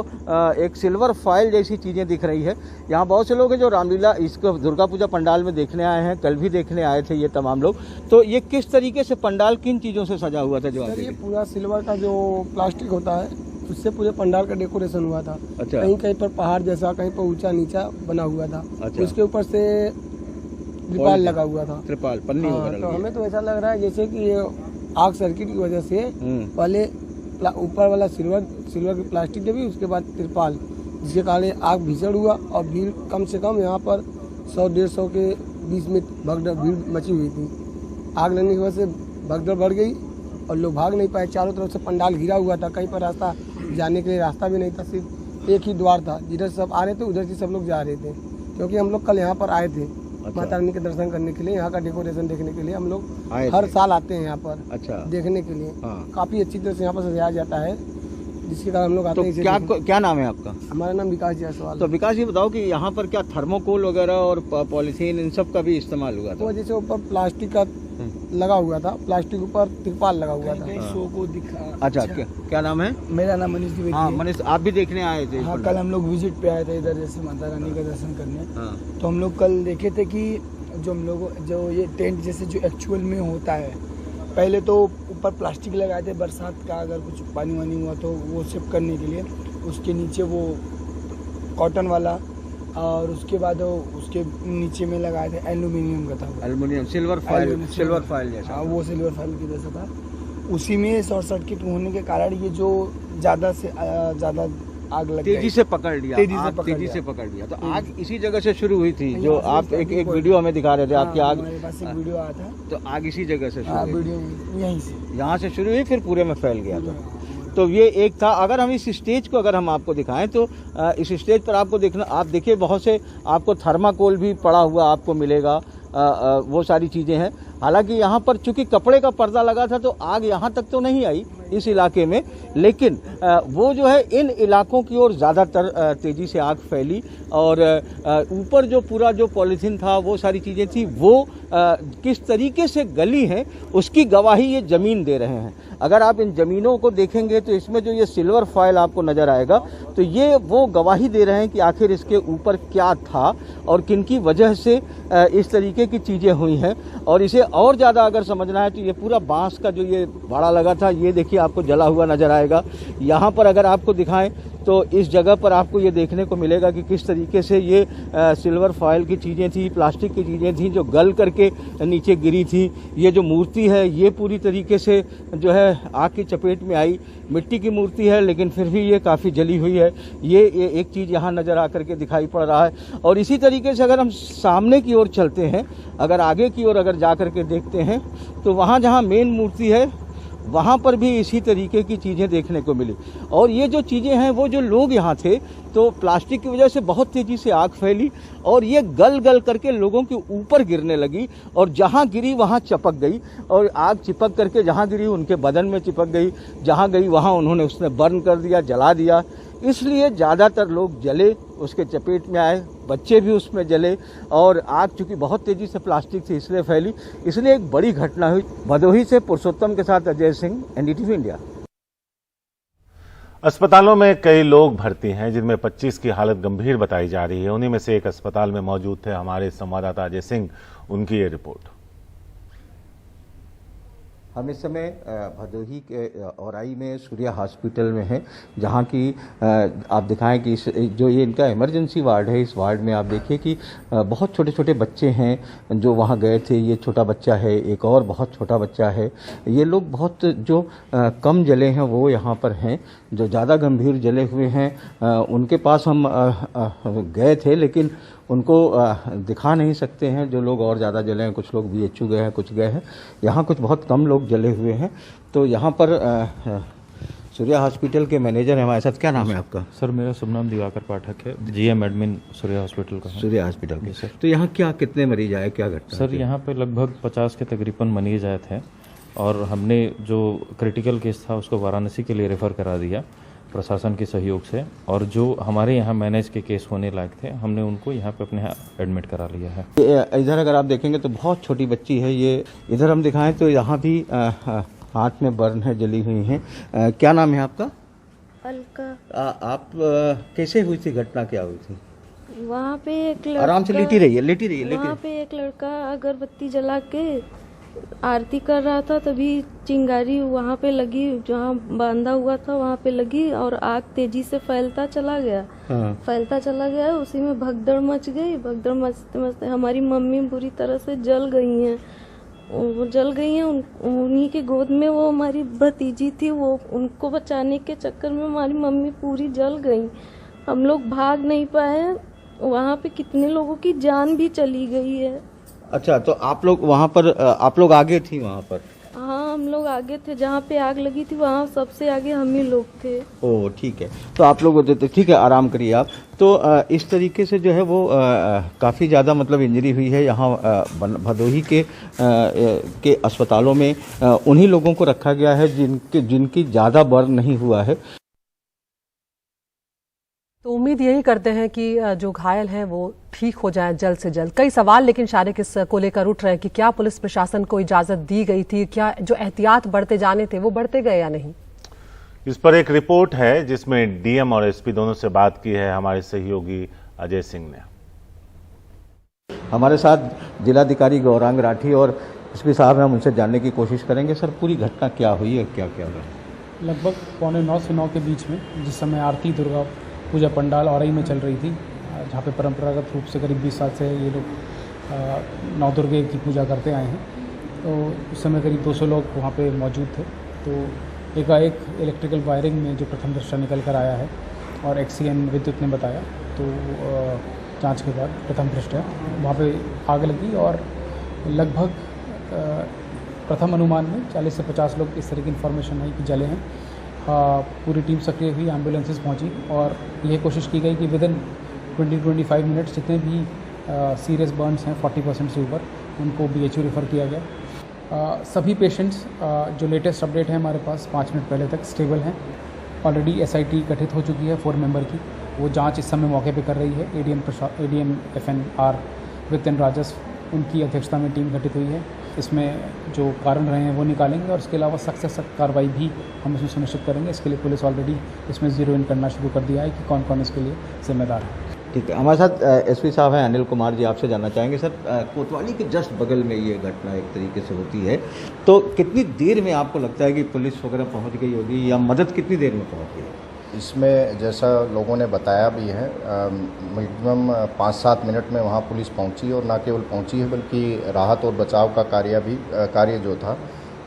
एक सिल्वर फॉइल जैसी चीज़ें दिख रही है। यहाँ बहुत से लोग हैं जो रामलीला इसको दुर्गा पूजा पंडाल में देखने आए हैं, कल भी देखने आए थे ये तमाम लोग। तो ये किस तरीके से पंडाल किन चीज़ों से सजा हुआ था? जो ये पूरा सिल्वर का जो प्लास्टिक होता है उससे पूरे पंडाल का डेकोरेशन हुआ था। अच्छा। कहीं कहीं पर पहाड़ जैसा, कहीं पर ऊंचा नीचा बना हुआ था। अच्छा। उसके ऊपर से त्रिपाल लगा हुआ था, त्रिपाल पन्नी वगैरह। तो हमें तो ऐसा लग रहा है जैसे कि ये आग सर्किट की वजह से पहले ऊपर वाला सिल्वर की प्लास्टिक डब्बी, उसके बाद तिरपाल, जिसके कारण आग भीषण हुआ और भीड़ कम से कम यहाँ पर 100-150 के बीच में भीड़ मची हुई थी। आग लगने की वजह से भगदड़ बढ़ गई और लोग भाग नहीं पाए। चारों तरफ से पंडाल घिरा हुआ था, कहीं पर रास्ता जाने के लिए रास्ता भी नहीं था, सिर्फ एक ही द्वार था, जिधर सब आ रहे थे उधर से सब लोग जा रहे थे। क्योंकि हम लोग कल यहाँ पर आए थे माता रानी के दर्शन करने के लिए, यहाँ का डेकोरेशन देखने के लिए। हम लोग हर साल आते हैं यहाँ पर देखने के लिए। काफी अच्छी तरह से यहाँ पर सजाया जाता है, जिसके कारण हम लोग आते हैं। क्या नाम है आपका? हमारा नाम विकास जायसवाल। तो विकास जी बताओ कि यहाँ पर क्या थर्मोकोल वगैरह और पॉलीथीन इन सब का भी इस्तेमाल हुआ था? वो जैसे ऊपर प्लास्टिक का लगा हुआ था, प्लास्टिक ऊपर तिरपाल लगा हुआ था। शो को दिखा। अच्छा, क्या नाम है? मेरा नाम मनीष द्विवेदी। हाँ मनीष, आप भी देखने आए थे? हाँ, कल हम लोग विजिट पे आए थे इधर, जैसे माता रानी का दर्शन करने। तो हम लोग कल देखे थे कि जो ये टेंट जैसे जो एक्चुअल में होता है, पहले तो ऊपर प्लास्टिक लगाए थे, बरसात का अगर कुछ पानी वानी हुआ तो वो सेव करने के लिए। उसके नीचे वो कॉटन वाला, और उसके बाद उसके नीचे में लगाए थे एल्यूमिनियम का था। एल्यूमिनियम सिल्वर फाइल जैसा। वो सिल्वर फाइल की जैसा था। उसी में शॉर्ट सर्किट होने के कारण ये जो ज़्यादा से ज़्यादा आग लग तेजी से पकड़ लिया। तो आग इसी जगह से शुरू हुई थी, जो आप एक वीडियो हमें दिखा रहे थे। आपकी आग, हमारे पास एक वीडियो आया था। तो आग इसी जगह से शुरू हुई, यहीं से, यहाँ से शुरू हुई, फिर पूरे में फैल गया था। तो ये एक था। अगर हम इस स्टेज को अगर हम आपको दिखाएं तो इस स्टेज पर आपको देखना, आप देखिए बहुत से आपको थर्माकोल भी पड़ा हुआ आपको मिलेगा, वो सारी चीज़ें हैं। हालांकि यहाँ पर चूंकि कपड़े का पर्दा लगा था तो आग यहाँ तक तो नहीं आई इस इलाके में, लेकिन वो जो है इन इलाकों की ओर ज़्यादातर तेज़ी से आग फैली। और ऊपर जो पूरा जो पॉलीथीन था, वो सारी चीज़ें थी, वो किस तरीके से गली है उसकी गवाही ये ज़मीन दे रहे हैं। अगर आप इन ज़मीनों को देखेंगे तो इसमें जो ये सिल्वर फॉयल आपको नज़र आएगा, तो ये वो गवाही दे रहे हैं कि आखिर इसके ऊपर क्या था और किनकी वजह से इस तरीके की चीज़ें हुई हैं। और इसे और ज़्यादा अगर समझना है तो ये पूरा बांस का जो ये बाड़ा लगा था, ये देखिए आपको जला हुआ नज़र आएगा। यहाँ पर अगर आपको दिखाएं तो इस जगह पर आपको ये देखने को मिलेगा कि किस तरीके से ये सिल्वर फॉयल की चीज़ें थी, प्लास्टिक की चीज़ें थी, जो गल करके नीचे गिरी थी। ये जो मूर्ति है ये पूरी तरीके से जो है आग की चपेट में आई। मिट्टी की मूर्ति है लेकिन फिर भी ये काफ़ी जली हुई है। ये एक चीज़ यहाँ नज़र आकर के दिखाई पड़ रहा है। और इसी तरीके से अगर हम सामने की ओर चलते हैं, अगर आगे की ओर अगर जा कर के देखते हैं तो वहाँ जहाँ मेन मूर्ति है वहाँ पर भी इसी तरीके की चीज़ें देखने को मिली। और ये जो चीज़ें हैं, वो जो लोग यहाँ थे तो प्लास्टिक की वजह से बहुत तेज़ी से आग फैली और ये गल करके लोगों के ऊपर गिरने लगी और जहाँ गिरी वहाँ चिपक गई। और आग चिपक करके जहाँ गिरी उनके बदन में चिपक गई, जहाँ गई वहाँ उन्होंने उसने बर्न कर दिया, जला दिया। इसलिए ज़्यादातर लोग जले, उसके चपेट में आए, बच्चे भी उसमें जले। और आग चूँकि बहुत तेज़ी से प्लास्टिक से इसलिए फैली, इसलिए एक बड़ी घटना हुई। भदोही से पुरुषोत्तम के साथ अजय सिंह, NDTV इंडिया। अस्पतालों में कई लोग भर्ती हैं जिनमें 25 की हालत गंभीर बताई जा रही है। उन्हीं में से एक अस्पताल में मौजूद थे हमारे संवाददाता अजय सिंह। उनकी ये रिपोर्ट। हम इस समय भदोही के औराई में सूर्या हॉस्पिटल में हैं, जहाँ की आप दिखाएं कि जो ये इनका इमरजेंसी वार्ड है, इस वार्ड में आप देखिए कि बहुत छोटे छोटे बच्चे हैं जो वहाँ गए थे। ये छोटा बच्चा है, एक और बहुत छोटा बच्चा है। ये लोग बहुत जो कम जले हैं वो यहाँ पर हैं, जो ज़्यादा गंभीर जले हुए हैं उनके पास हम गए थे, लेकिन उनको दिखा नहीं सकते हैं। जो लोग और ज़्यादा जले हैं, कुछ लोग BHU गए हैं, कुछ गए हैं। यहाँ कुछ बहुत कम लोग जले हुए हैं। तो यहाँ पर सूर्या हॉस्पिटल के मैनेजर हैं हमारे साथ। क्या नाम है आपका? सर मेरा शुभ नाम दिवाकर पाठक है, GM एडमिन सूर्या हॉस्पिटल का। सूर्या हॉस्पिटल के सर। तो यहाँ क्या कितने मरीज आए, क्या घटना? सर यहाँ पे लगभग 50 के तकरीबन मरीज आए थे और हमने जो क्रिटिकल केस था उसको वाराणसी के लिए रेफ़र करा दिया प्रशासन के सहयोग से। और जो हमारे यहाँ मैनेज के केस होने लायक थे हमने उनको यहाँ पे अपने यहाँ एडमिट करा लिया है। इधर अगर आप देखेंगे तो बहुत छोटी बच्ची है ये। इधर हम दिखाएं तो यहाँ भी हाथ में बर्न है, जली हुई हैं। क्या नाम है आपका? अलका। आप कैसे हुई थी घटना, क्या हुई थी? वहाँ पे एक लड़का, आराम से लेटी रहिए। वहाँ पे एक लड़का अगरबत्ती जला के आरती कर रहा था, तभी चिंगारी वहाँ पे लगी, जहाँ बांधा हुआ था वहाँ पे लगी और आग तेजी से फैलता चला गया। उसी में भगदड़ मच गई। भगदड़ मचते मचते हमारी मम्मी बुरी तरह से जल गई हैं वो जल गई हैं। उन्हीं के गोद में वो हमारी भतीजी थी, वो उनको बचाने के चक्कर में हमारी मम्मी पूरी जल गई। हम लोग भाग नहीं पाए, वहाँ पे कितने लोगों की जान भी चली गई है। अच्छा, तो आप लोग वहाँ पर, आप लोग आगे थी वहाँ पर? हाँ, हम लोग आगे थे, जहाँ पे आग लगी थी वहाँ सबसे आगे हम ही लोग थे। ओह, ठीक है। तो आप लोग ठीक है, आराम करिए आप। तो इस तरीके से जो है वो काफ़ी ज़्यादा मतलब इंजरी हुई है यहाँ भदोही के अस्पतालों में। उन्हीं लोगों को रखा गया है जिनकी ज़्यादा बर्न नहीं हुआ है। तो उम्मीद यही करते हैं कि जो घायल हैं वो ठीक हो जाएं जल्द से जल्द। कई सवाल लेकिन शारिक इसको लेकर उठ रहे हैं कि क्या पुलिस प्रशासन को इजाजत दी गई थी, क्या जो एहतियात बढ़ते जाने थे वो बढ़ते गए या नहीं। इस पर एक रिपोर्ट है जिसमें डीएम और एसपी दोनों से बात की है हमारे सहयोगी अजय सिंह ने। हमारे साथ जिलाधिकारी गौरांग राठी और एसपी साहब हैं, हम उनसे जानने की कोशिश करेंगे। सर, पूरी घटना क्या हुई है, क्या क्या हुआ? लगभग 8:45 से 9 के बीच में, जिस समय आरती दुर्गा पूजा पंडाल औरई में चल रही थी, जहाँ पे परंपरागत रूप से करीब 20 साल से ये लोग नौ दुर्गे की पूजा करते आए हैं। तो उस समय करीब 200 लोग वहाँ पे मौजूद थे। तो एकाएक इलेक्ट्रिकल वायरिंग में जो प्रथम दृष्टया निकल कर आया है और एक्सीएन विद्युत ने बताया, तो जांच के बाद प्रथम दृष्टया वहाँ पे आग लगी और लगभग प्रथम अनुमान में 40 से 50 लोग इस तरह की इन्फॉर्मेशन आई कि जले हैं। पूरी टीम सक्रिय हुई, एम्बुलेंसेस पहुंची और ये कोशिश की गई कि विदिन 20-25 मिनट्स जितने भी सीरियस बर्न्स हैं 40% से ऊपर, उनको BHU रेफ़र किया गया। सभी पेशेंट्स जो लेटेस्ट अपडेट है हमारे पास 5 मिनट पहले तक स्टेबल हैं। ऑलरेडी SIT गठित हो चुकी है 4 मेंबर की, वो जांच इस समय मौके पे कर रही है। ADM FNR विपिन राजस्व, उनकी अध्यक्षता में टीम गठित हुई है। इसमें जो कारण रहे हैं वो निकालेंगे और इसके अलावा सख्त से सख्त कार्रवाई भी हम इसमें सुनिश्चित करेंगे। इसके लिए पुलिस ऑलरेडी इसमें ज़ीरो इन करना शुरू कर दिया है कि कौन कौन इसके लिए जिम्मेदार है। ठीक है, हमारे साथ एसपी साहब हैं अनिल कुमार जी, आपसे जानना चाहेंगे। सर, कोतवाली के जस्ट बगल में ये घटना एक तरीके से होती है, तो कितनी देर में आपको लगता है कि पुलिस वगैरह पहुँच गई होगी या मदद कितनी देर में पहुँच गई? इसमें जैसा लोगों ने बताया भी है, मिनिमम 5-7 मिनट में वहाँ पुलिस पहुँची और न केवल पहुँची है बल्कि राहत और बचाव का कार्य जो था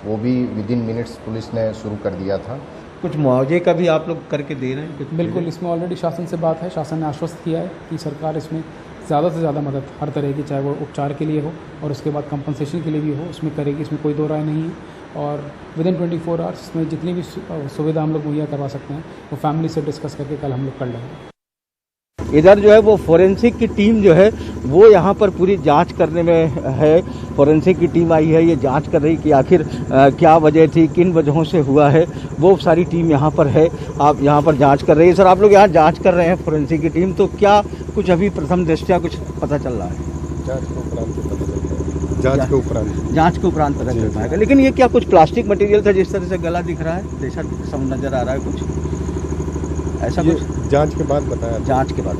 वो भी विदिन मिनट्स पुलिस ने शुरू कर दिया था। कुछ मुआवजे का भी आप लोग करके दे रहे हैं? बिल्कुल, इसमें ऑलरेडी शासन से बात है। शासन ने आश्वस्त किया है कि सरकार इसमें ज़्यादा से ज़्यादा मदद हर तरह की, चाहे वो उपचार के लिए हो और उसके बाद कंपनसेशन के लिए भी हो, उसमें करेगी। इसमें कोई दो राय नहीं है। और विदिन 24 आवर्स इसमें जितनी भी सुविधा हम लोग मुहैया करवा सकते हैं वो फैमिली से डिस्कस करके कल हम लोग कर लेंगे। इधर जो है वो फोरेंसिक की टीम जो है वो यहाँ पर पूरी जांच करने में है। फोरेंसिक की टीम आई है, ये जांच कर रही कि आखिर क्या वजह थी, किन वजहों से हुआ है, वो सारी टीम यहाँ पर है। आप यहाँ पर जांच कर रही है। सर, आप लोग यहाँ जांच कर रहे हैं फोरेंसिक की टीम, तो क्या कुछ अभी प्रथम दृष्टया कुछ पता चल रहा है? जांच के उपरांत पता चल पाएगा। लेकिन ये क्या कुछ प्लास्टिक मटेरियल था जिस तरह से गला दिख रहा है, जैसा सब नजर आ रहा है, कुछ ऐसा कुछ जांच के बाद बताया? जांच के बाद।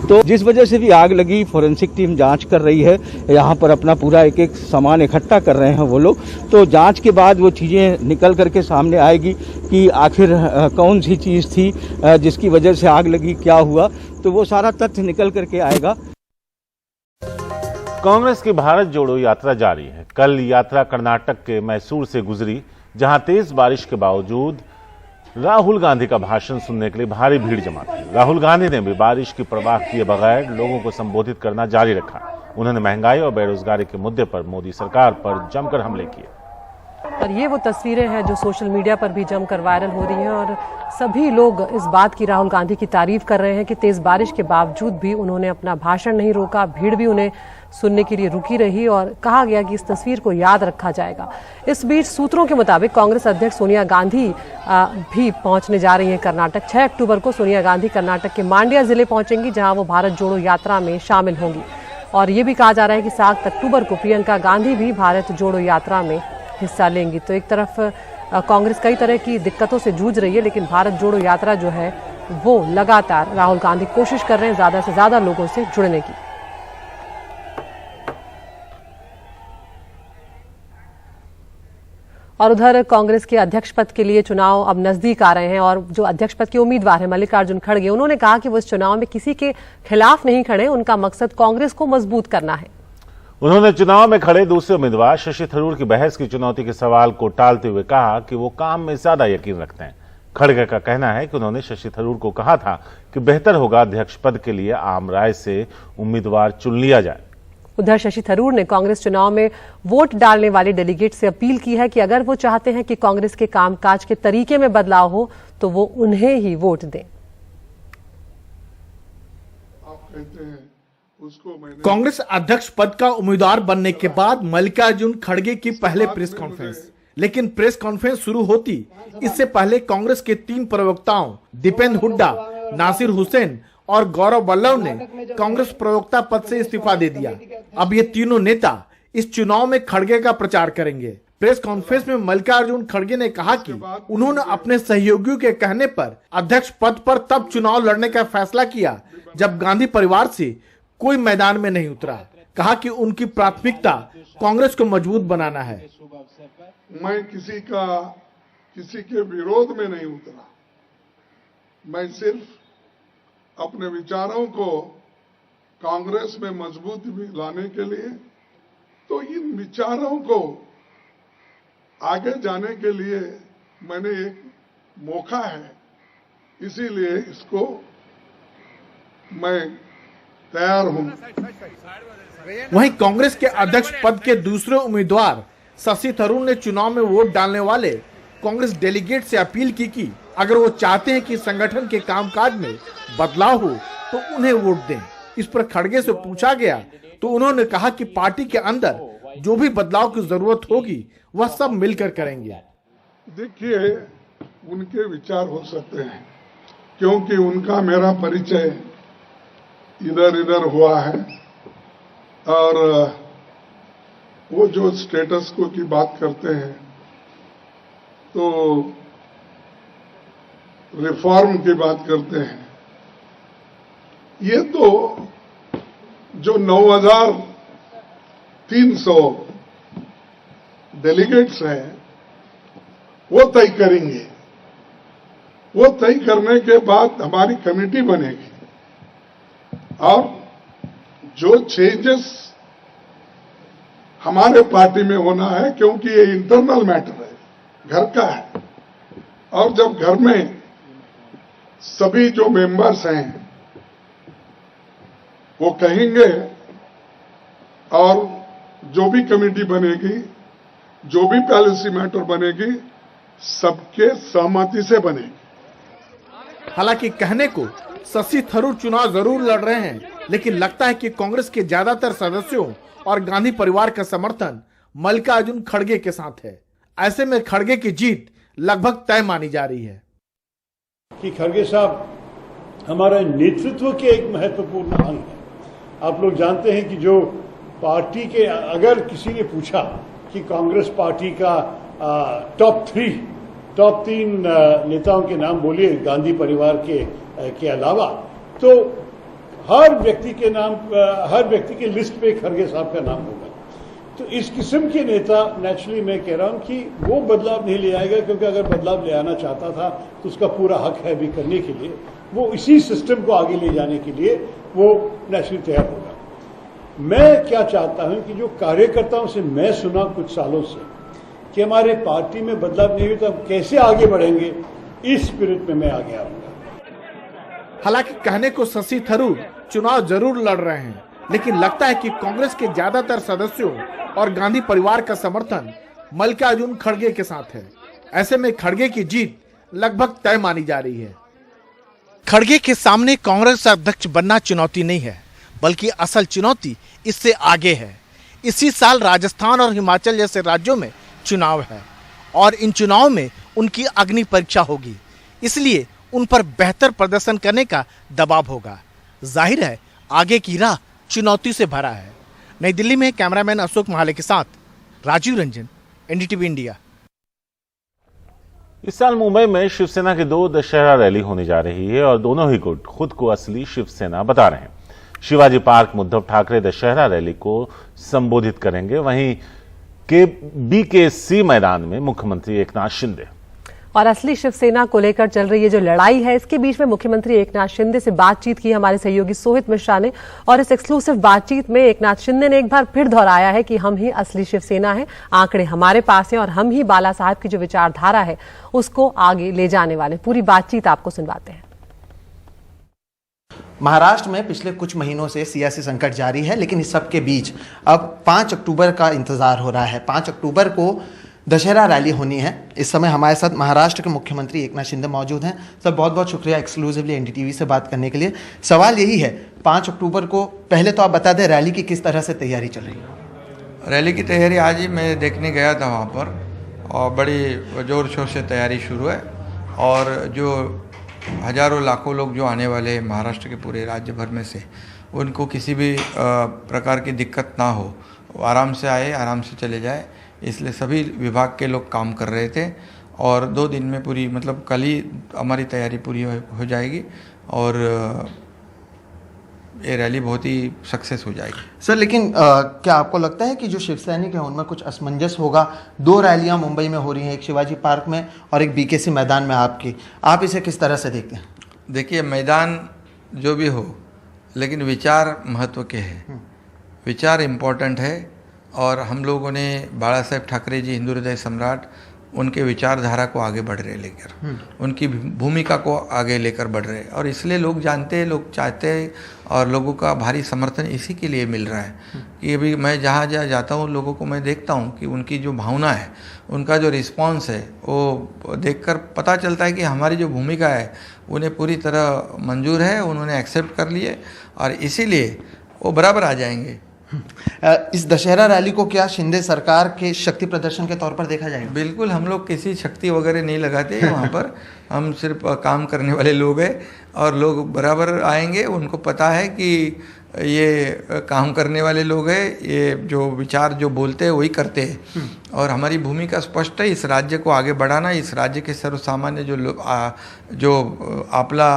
तो जिस वजह से भी आग लगी, फोरेंसिक टीम जांच कर रही है। यहाँ पर अपना पूरा एक एक सामान इकट्ठा कर रहे हैं वो लोग। तो जांच के बाद वो चीज़ें निकल करके सामने आएगी कि आखिर कौन सी चीज़ थी जिसकी वजह से आग लगी, क्या हुआ, तो वो सारा तथ्य निकल करके आएगा। कांग्रेस की भारत जोड़ो यात्रा जारी है। कल यात्रा कर्नाटक के मैसूर से गुजरी, जहां तेज बारिश के बावजूद राहुल गांधी का भाषण सुनने के लिए भारी भीड़ जमा थी। राहुल गांधी ने भी बारिश की परवाह किए बगैर लोगों को संबोधित करना जारी रखा। उन्होंने महंगाई और बेरोजगारी के मुद्दे पर मोदी सरकार पर जमकर हमले किए। और ये वो तस्वीरें हैं जो सोशल मीडिया पर भी जमकर वायरल हो रही हैं और सभी लोग इस बात की राहुल गांधी की तारीफ कर रहे हैं कि तेज बारिश के बावजूद भी उन्होंने अपना भाषण नहीं रोका। भीड़ भी उन्हें सुनने के लिए रुकी रही और कहा गया कि इस तस्वीर को याद रखा जाएगा। इस बीच सूत्रों के मुताबिक कांग्रेस अध्यक्ष सोनिया गांधी भी पहुंचने जा रही हैं कर्नाटक। 6 अक्टूबर को सोनिया गांधी कर्नाटक के मांड्या जिले पहुंचेंगी, जहां वो भारत जोड़ो यात्रा में शामिल होंगी। और ये भी कहा जा रहा है कि 7 अक्टूबर को प्रियंका गांधी भी भारत जोड़ो यात्रा में हिस्सा लेंगी। तो एक तरफ कांग्रेस कई तरह की दिक्कतों से जूझ रही है, लेकिन भारत जोड़ो यात्रा जो है वो लगातार राहुल गांधी कोशिश कर रहे हैं ज्यादा से ज्यादा लोगों से जुड़ने की। और उधर कांग्रेस के अध्यक्ष पद के लिए चुनाव अब नजदीक आ रहे हैं और जो अध्यक्ष पद के उम्मीदवार हैं मल्लिकार्जुन खड़गे, उन्होंने कहा कि वो इस चुनाव में किसी के खिलाफ नहीं खड़े, उनका मकसद कांग्रेस को मजबूत करना है। उन्होंने चुनाव में खड़े दूसरे उम्मीदवार शशि थरूर की बहस की चुनौती के सवाल को टालते हुए कहा कि वो काम में ज्यादा यकीन रखते हैं। खड़गे का कहना है कि उन्होंने शशि थरूर को कहा था कि बेहतर होगा अध्यक्ष पद के लिए आम राय से उम्मीदवार चुन लिया जाए। उधर शशि थरूर ने कांग्रेस चुनाव में वोट डालने वाले डेलीगेट से अपील की है कि अगर वो चाहते हैं कि कांग्रेस के कामकाज के तरीके में बदलाव हो तो वो उन्हें ही वोट दें। कांग्रेस अध्यक्ष पद का उम्मीदवार बनने के बाद मल्लिकार्जुन खड़गे की पहले प्रेस कॉन्फ्रेंस, लेकिन प्रेस कॉन्फ्रेंस शुरू होती इससे पहले कांग्रेस के 3 प्रवक्ताओं दीपेंद्र हुड्डा, नासिर हुसैन और गौरव वल्लभ ने कांग्रेस प्रवक्ता पद से इस्तीफा दे दिया। अब ये तीनों नेता इस चुनाव में खड़गे का प्रचार करेंगे। प्रेस कॉन्फ्रेंस में मल्लिकार्जुन खड़गे ने कहा कि उन्होंने अपने सहयोगियों के कहने पर अध्यक्ष पद पर तब चुनाव लड़ने का फैसला किया जब गांधी परिवार से कोई मैदान में नहीं उतरा। कहा कि उनकी प्राथमिकता कांग्रेस को मजबूत बनाना है। मैं किसी के विरोध में नहीं उतरा, मैं सिर्फ अपने विचारों को कांग्रेस में मजबूती लाने के लिए, तो इन विचारों को आगे जाने के लिए मैंने एक मौका है, इसीलिए इसको मैं तैयार हूं। वहीं कांग्रेस के अध्यक्ष पद के दूसरे उम्मीदवार शशि थरूर ने चुनाव में वोट डालने वाले कांग्रेस डेलीगेट से अपील की कि अगर वो चाहते हैं कि संगठन के कामकाज में बदलाव हो तो उन्हें वोट दें। इस पर खड़गे से पूछा गया तो उन्होंने कहा कि पार्टी के अंदर जो भी बदलाव की जरूरत होगी वह सब मिलकर करेंगे। देखिए, उनके विचार हो सकते हैं क्योंकि उनका मेरा परिचय इधर इधर हुआ है, और वो जो स्टेटस को की बात करते हैं तो रिफॉर्म की बात करते हैं। ये तो जो 9,300 डेलीगेट्स हैं वो तय करेंगे। वो तय करने के बाद हमारी कमेटी बनेगी और जो चेंजेस हमारे पार्टी में होना है, क्योंकि ये इंटरनल मैटर है, घर का है, और जब घर में सभी जो मेंबर्स हैं वो कहेंगे और जो भी कमेटी बनेगी, जो भी पॉलिसी मैटर बनेगी, सबके सहमति से बनेगी। हालांकि कहने को शशि थरूर चुनाव जरूर लड़ रहे हैं, लेकिन लगता है कि कांग्रेस के ज्यादातर सदस्यों और गांधी परिवार का समर्थन मल्लिकार्जुन खड़गे के साथ है। ऐसे में खड़गे की जीत लगभग तय मानी जा रही है कि खड़गे साहब हमारे नेतृत्व के एक महत्वपूर्ण अंग है। आप लोग जानते हैं कि जो पार्टी के, अगर किसी ने पूछा कि कांग्रेस पार्टी का टॉप 3 नेताओं के नाम बोलिए गांधी परिवार के अलावा, तो हर व्यक्ति के लिस्ट पे खड़गे साहब का नाम होगा। तो इस किस्म के नेता, नेचुरली मैं कह रहा हूं कि वो बदलाव नहीं ले आएगा, क्योंकि अगर बदलाव ले आना चाहता था तो उसका पूरा हक है भी करने के लिए। वो इसी सिस्टम को आगे ले जाने के लिए वो नेचुरली तैयार होगा। मैं क्या चाहता हूं कि जो कार्यकर्ताओं से मैं सुना कुछ सालों से कि हमारे पार्टी में बदलाव नहीं हुआ तो हम कैसे आगे बढ़ेंगे, इस स्पिरिट में मैं आगे आऊंगा। हालांकि कहने को शशि थरूर चुनाव जरूर लड़ रहे हैं, लेकिन लगता है कि कांग्रेस के ज्यादातर सदस्यों और गांधी परिवार का समर्थन मल्लिकार्जुन खड़गे के साथ है। ऐसे में खड़गे की जीत लगभग तय मानी जा रही है। खड़गे के सामने कांग्रेस अध्यक्ष बनना चुनौती नहीं है, बल्कि असल चुनौती इससे आगे है। इसी साल राजस्थान और हिमाचल जैसे राज्यों में चुनाव है और इन चुनाव में उनकी अग्नि परीक्षा होगी, इसलिए उन पर बेहतर प्रदर्शन करने का दबाव होगा। जाहिर है आगे की राह चुनौती से भरा है। नई दिल्ली में कैमरामैन अशोक महाले के साथ राजीव रंजन, एनडीटीवी इंडिया। इस साल मुंबई में शिवसेना की 2 दशहरा रैली होने जा रही है और दोनों ही गुट खुद को असली शिवसेना बता रहे हैं। शिवाजी पार्क में उद्धव ठाकरे दशहरा रैली को संबोधित करेंगे, वहीं BKC मैदान में मुख्यमंत्री एकनाथ शिंदे। और असली शिवसेना को लेकर चल रही है जो लड़ाई है, इसके बीच में मुख्यमंत्री एकनाथ शिंदे से बातचीत की हमारे सहयोगी सोहित मिश्रा ने। और इस एक्सक्लूसिव बातचीत में एकनाथ शिंदे ने एक बार फिर दोहराया है कि हम ही असली शिवसेना है, आंकड़े हमारे पास हैं और हम ही बाला साहब की जो विचारधारा है उसको आगे ले जाने वाले। पूरी बातचीत आपको सुनवाते हैं। महाराष्ट्र में पिछले कुछ महीनों से सियासी संकट जारी है, लेकिन इस सब के बीच अब 5 अक्टूबर का इंतजार हो रहा है। 5 अक्टूबर को दशहरा रैली होनी है। इस समय हमारे साथ महाराष्ट्र के मुख्यमंत्री एकनाथ शिंदे मौजूद हैं। सर, बहुत बहुत शुक्रिया एक्सक्लूसिवली एनडीटीवी से बात करने के लिए। सवाल यही है, 5 अक्टूबर को पहले तो आप बता दें रैली की किस तरह से तैयारी चल रही है? रैली की तैयारी आज ही मैं देखने गया था वहाँ पर, और बड़ी ज़ोर शोर से तैयारी शुरू है। और जो हजारों लाखों लोग जो आने वाले हैं महाराष्ट्र के पूरे राज्य भर में से, उनको किसी भी प्रकार की दिक्कत ना हो, वो आराम से आए, आराम से चले जाए, इसलिए सभी विभाग के लोग काम कर रहे थे। और 2 दिन में पूरी, मतलब कल ही हमारी तैयारी पूरी हो जाएगी और ये रैली बहुत ही सक्सेस हो जाएगी। सर, लेकिन क्या आपको लगता है कि जो शिव सैनिक है उनमें कुछ असमंजस होगा? 2 रैलियां मुंबई में हो रही हैं, एक शिवाजी पार्क में और एक बीकेसी मैदान में आपकी, आप इसे किस तरह से देखते हैं? देखिए, मैदान जो भी हो, लेकिन विचार महत्व के हैं, विचार इम्पोर्टेंट है। और हम लोगों ने बाला साहेब ठाकरे जी, हिंदू हृदय सम्राट, उनके विचारधारा को आगे बढ़ रहे लेकर, उनकी भूमिका को आगे लेकर बढ़ रहे, और इसलिए लोग जानते हैं, लोग चाहते हैं, और लोगों का भारी समर्थन इसी के लिए मिल रहा है कि अभी मैं जहाँ जाता हूँ लोगों को मैं देखता हूँ कि उनकी जो भावना है, उनका जो रिस्पांस है, वो देखकर पता चलता है कि हमारी जो भूमिका है उन्हें पूरी तरह मंजूर है, उन्होंने एक्सेप्ट कर लिए, और इसीलिए वो बराबर आ जाएंगे। इस दशहरा रैली को क्या शिंदे सरकार के शक्ति प्रदर्शन के तौर पर देखा जाएगा? बिल्कुल, हम लोग किसी शक्ति वगैरह नहीं लगाते वहाँ पर। हम सिर्फ काम करने वाले लोग हैं, और लोग बराबर आएंगे। उनको पता है कि ये काम करने वाले लोग हैं, ये जो विचार जो बोलते हैं वही करते हैं। और हमारी भूमिका स्पष्ट है, इस राज्य को आगे बढ़ाना, इस राज्य के सर्वसामान्य जो आपला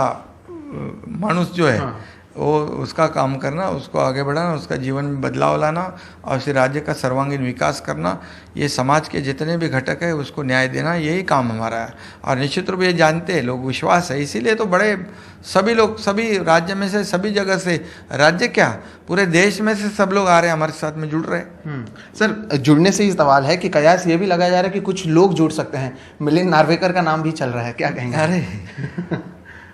मानुष जो है वो उसका काम करना, उसको आगे बढ़ाना, उसका जीवन में बदलाव लाना, और इस राज्य का सर्वांगीण विकास करना, ये समाज के जितने भी घटक है उसको न्याय देना, यही काम हमारा है। और निश्चित रूप से ये जानते हैं लोग, विश्वास है, इसीलिए तो बड़े सभी लोग, सभी राज्य में से, सभी जगह से, राज्य क्या पूरे देश में से सब लोग आ रहे हैं, हमारे साथ में जुड़ रहे हैं। सर, जुड़ने से ही सवाल है कि कयास ये भी लगाया जा रहा है कि कुछ लोग जुड़ सकते हैं, मिलिंद नार्वेकर का नाम भी चल रहा है, क्या कहेंगे? अरे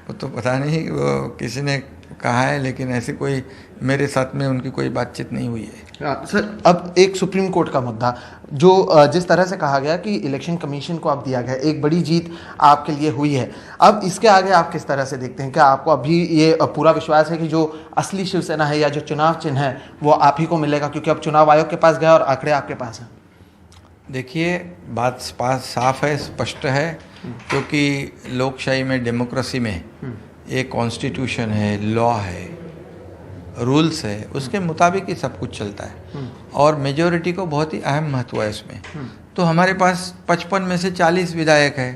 वो तो पता नहीं, वो किसी ने कहा है, लेकिन ऐसे कोई मेरे साथ में उनकी कोई बातचीत नहीं हुई है। सर, अब एक सुप्रीम कोर्ट का मुद्दा, जो जिस तरह से कहा गया कि इलेक्शन कमीशन को अब दिया गया, एक बड़ी जीत आपके लिए हुई है। अब इसके आगे आप किस तरह से देखते हैं? क्या आपको अभी ये पूरा विश्वास है कि जो असली शिवसेना है या जो चुनाव चिन्ह है वो आप ही को मिलेगा, क्योंकि अब चुनाव आयोग के पास गया और आंकड़े आपके पास हैं? देखिए, बात साफ है, स्पष्ट है, क्योंकि लोकशाही में, डेमोक्रेसी में एक कॉन्स्टिट्यूशन है, लॉ है, रूल्स है, उसके मुताबिक ही सब कुछ चलता है। और मेजॉरिटी को बहुत ही अहम महत्व है इसमें। तो हमारे पास 55 में से 40 विधायक है,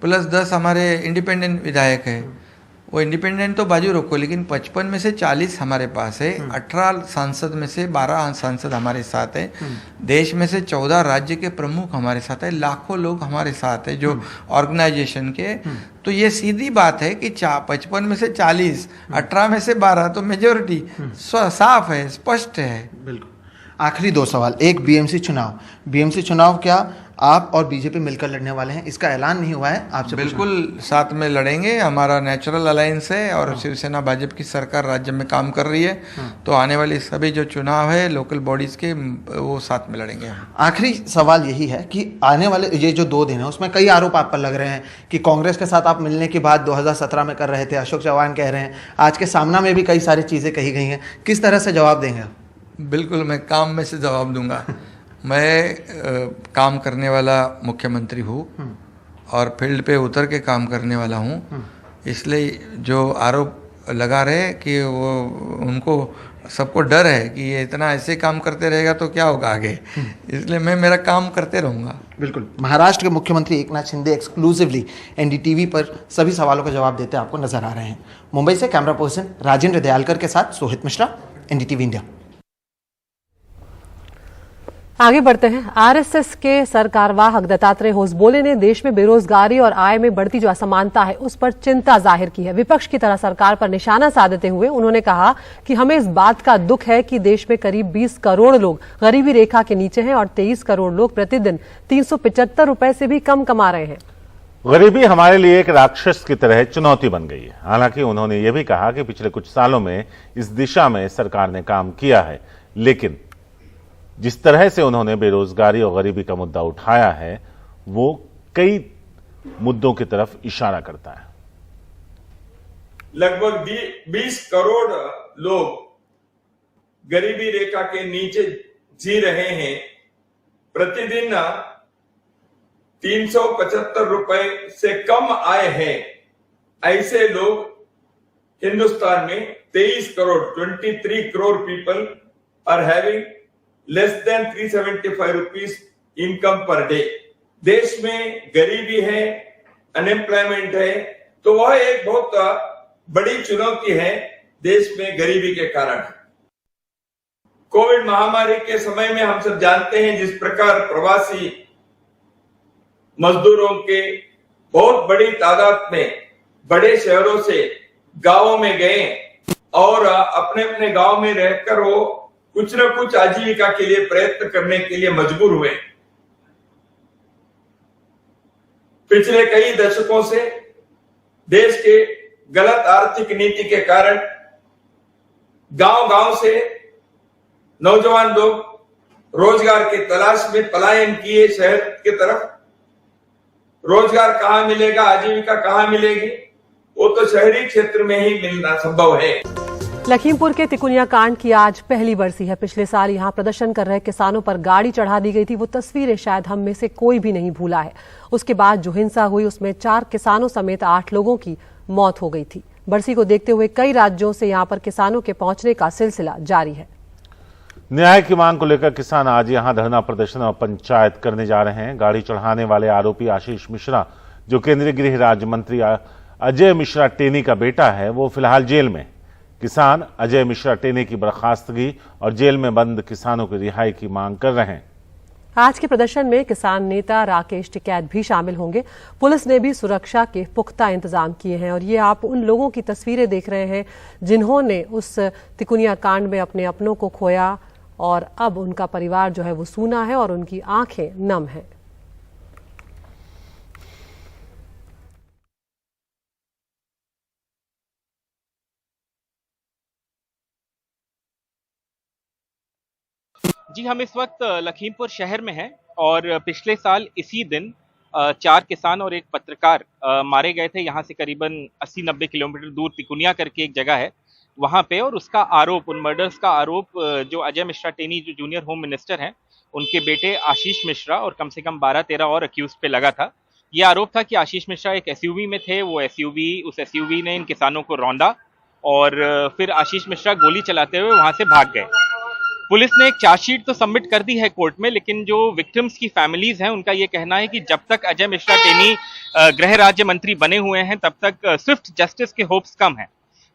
प्लस 10 हमारे इंडिपेंडेंट विधायक है। वो इंडिपेंडेंट तो बाजू रखो, लेकिन 55 में से 40 हमारे पास है, 18 सांसद में से 12 सांसद हमारे साथ है, देश में से 14 राज्य के प्रमुख हमारे साथ है, लाखों लोग हमारे साथ है जो ऑर्गेनाइजेशन के। तो ये सीधी बात है कि 55 में से 40, 18 में से 12, तो मेजोरिटी साफ है, स्पष्ट है। बिल्कुल। आखिरी 2 सवाल, एक बीएमसी चुनाव क्या आप और बीजेपी मिलकर लड़ने वाले हैं? इसका ऐलान नहीं हुआ है, आपसे बिल्कुल साथ में लड़ेंगे, हमारा नेचुरल अलायंस है, और शिवसेना भाजपा की सरकार राज्य में काम कर रही है। तो आने वाले सभी जो चुनाव है लोकल बॉडीज के, वो साथ में लड़ेंगे। आखिरी सवाल यही है कि आने वाले ये जो 2 दिन है उसमें कई आरोप आप पर लग रहे हैं कि कांग्रेस के साथ आप मिलने की बात 2017 में कर रहे थे, अशोक चव्हाण कह रहे हैं, आज के सामना में भी कई सारी चीज़ें कही गई हैं, किस तरह से जवाब देंगे? बिल्कुल, मैं काम में से जवाब दूंगा। मैं काम करने वाला मुख्यमंत्री हूँ और फील्ड पे उतर के काम करने वाला हूँ, इसलिए जो आरोप लगा रहे कि वो उनको सबको डर है कि ये इतना ऐसे काम करते रहेगा तो क्या होगा आगे, इसलिए मैं मेरा काम करते रहूँगा। बिल्कुल। महाराष्ट्र के मुख्यमंत्री एकनाथ शिंदे एक्सक्लूसिवली एनडीटीवी पर सभी सवालों का जवाब देते आपको नजर आ रहे हैं। मुंबई से कैमरा पर्सन राजेंद्र दयालकर के साथ सोहित मिश्रा, एनडीटीवी इंडिया। आगे बढ़ते हैं। आरएसएस के सरकारवाहक दत्तात्रेय होसबोले ने देश में बेरोजगारी और आय में बढ़ती जो असमानता है उस पर चिंता जाहिर की है। विपक्ष की तरह सरकार पर निशाना साधते हुए उन्होंने कहा कि हमें इस बात का दुख है कि देश में करीब 20 करोड़ लोग गरीबी रेखा के नीचे हैं और 23 करोड़ लोग प्रतिदिन 375 रुपए से भी कम कमा रहे हैं। गरीबी हमारे लिए एक राक्षस की तरह चुनौती बन गई है। हालांकि उन्होंने यह भी कहा कि पिछले कुछ सालों में इस दिशा में सरकार ने काम किया है, लेकिन जिस तरह से उन्होंने बेरोजगारी और गरीबी का मुद्दा उठाया है वो कई मुद्दों की तरफ इशारा करता है। लगभग 20 करोड़ लोग गरीबी रेखा के नीचे जी रहे हैं। प्रतिदिन 375 रुपए से कम आय है। ऐसे लोग हिंदुस्तान में 23 crore people are having less than 375 rupees income per day. देश में गरीबी है, अनएम्प्लॉयमेंट है, तो वह एक बहुत बड़ी चुनौती है देश में गरीबी के कारण। कोविड महामारी के समय में हम सब जानते हैं जिस प्रकार प्रवासी मजदूरों के बहुत बड़ी तादाद में बड़े शहरों से गांवों में गए और अपने अपने गांव में रहकर वो कुछ न कुछ आजीविका के लिए प्रयत्न करने के लिए मजबूर हुए। पिछले कई दशकों से देश के गलत आर्थिक नीति के कारण गांव-गांव से नौजवान लोग रोजगार की तलाश में पलायन किए शहर की तरफ। रोजगार कहां मिलेगा, आजीविका कहां मिलेगी, वो तो शहरी क्षेत्र में ही मिलना संभव है। लखीमपुर के तिकुनिया कांड की आज पहली बरसी है। पिछले साल यहां प्रदर्शन कर रहे किसानों पर गाड़ी चढ़ा दी गई थी। वो तस्वीरें शायद हम में से कोई भी नहीं भूला है। उसके बाद जो हिंसा हुई उसमें 4 किसानों समेत 8 लोगों की मौत हो गई थी। बरसी को देखते हुए कई राज्यों से यहां पर किसानों के पहुंचने का सिलसिला जारी है। न्याय की मांग को लेकर किसान आज यहां धरना प्रदर्शन और पंचायत करने जा रहे हैं। गाड़ी चढ़ाने वाले आरोपी आशीष मिश्रा, जो केंद्रीय गृह राज्य मंत्री अजय मिश्रा टेनी का बेटा है, वो फिलहाल जेल में। किसान अजय मिश्रा टेनी की बर्खास्तगी और जेल में बंद किसानों की रिहाई की मांग कर रहे हैं। आज के प्रदर्शन में किसान नेता राकेश टिकैत भी शामिल होंगे। पुलिस ने भी सुरक्षा के पुख्ता इंतजाम किए हैं और ये आप उन लोगों की तस्वीरें देख रहे हैं जिन्होंने उस तिकुनिया कांड में अपने अपनों को खोया और अब उनका परिवार जो है वो सूना है और उनकी आंखें नम हैं। जी, हम इस वक्त लखीमपुर शहर में हैं और पिछले साल इसी दिन 4 किसान और एक पत्रकार मारे गए थे। यहाँ से करीबन 80-90 किलोमीटर दूर तिकुनिया करके एक जगह है वहाँ पे, और उसका आरोप, उन मर्डर्स का आरोप जो अजय मिश्रा टेनी जो जूनियर होम मिनिस्टर हैं उनके बेटे आशीष मिश्रा और कम से कम 12-13 और अक्यूज पे लगा था। ये आरोप था कि आशीष मिश्रा एक एसयूवी में थे, वो उस एसयूवी ने इन किसानों को रौंदा और फिर आशीष मिश्रा गोली चलाते हुए वहां से भाग गए। पुलिस ने एक चार्जशीट तो सबमिट कर दी है कोर्ट में, लेकिन जो विक्टिम्स की फैमिलीज हैं उनका ये कहना है कि जब तक अजय मिश्रा टेनी गृह राज्य मंत्री बने हुए हैं तब तक स्विफ्ट जस्टिस के होप्स कम हैं।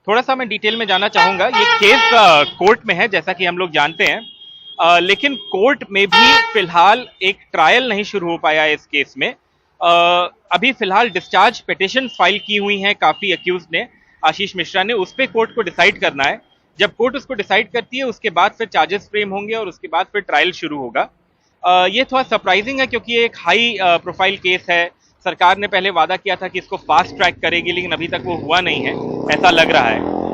थोड़ा सा मैं डिटेल में जाना चाहूंगा। ये केस कोर्ट में है जैसा कि हम लोग जानते हैं, लेकिन कोर्ट में भी फिलहाल एक ट्रायल नहीं शुरू हो पाया है इस केस में। अभी फिलहाल डिस्चार्ज पिटिशन फाइल की हुई हैं काफी अक्यूज ने, आशीष मिश्रा ने, उस पर कोर्ट को डिसाइड करना है। जब कोर्ट उसको डिसाइड करती है उसके बाद फिर चार्जेस फ्रेम होंगे और उसके बाद फिर ट्रायल शुरू होगा। ये थोड़ा सरप्राइजिंग है क्योंकि ये एक हाई प्रोफाइल केस है। सरकार ने पहले वादा किया था कि इसको फास्ट ट्रैक करेगी, लेकिन अभी तक वो हुआ नहीं है, ऐसा लग रहा है।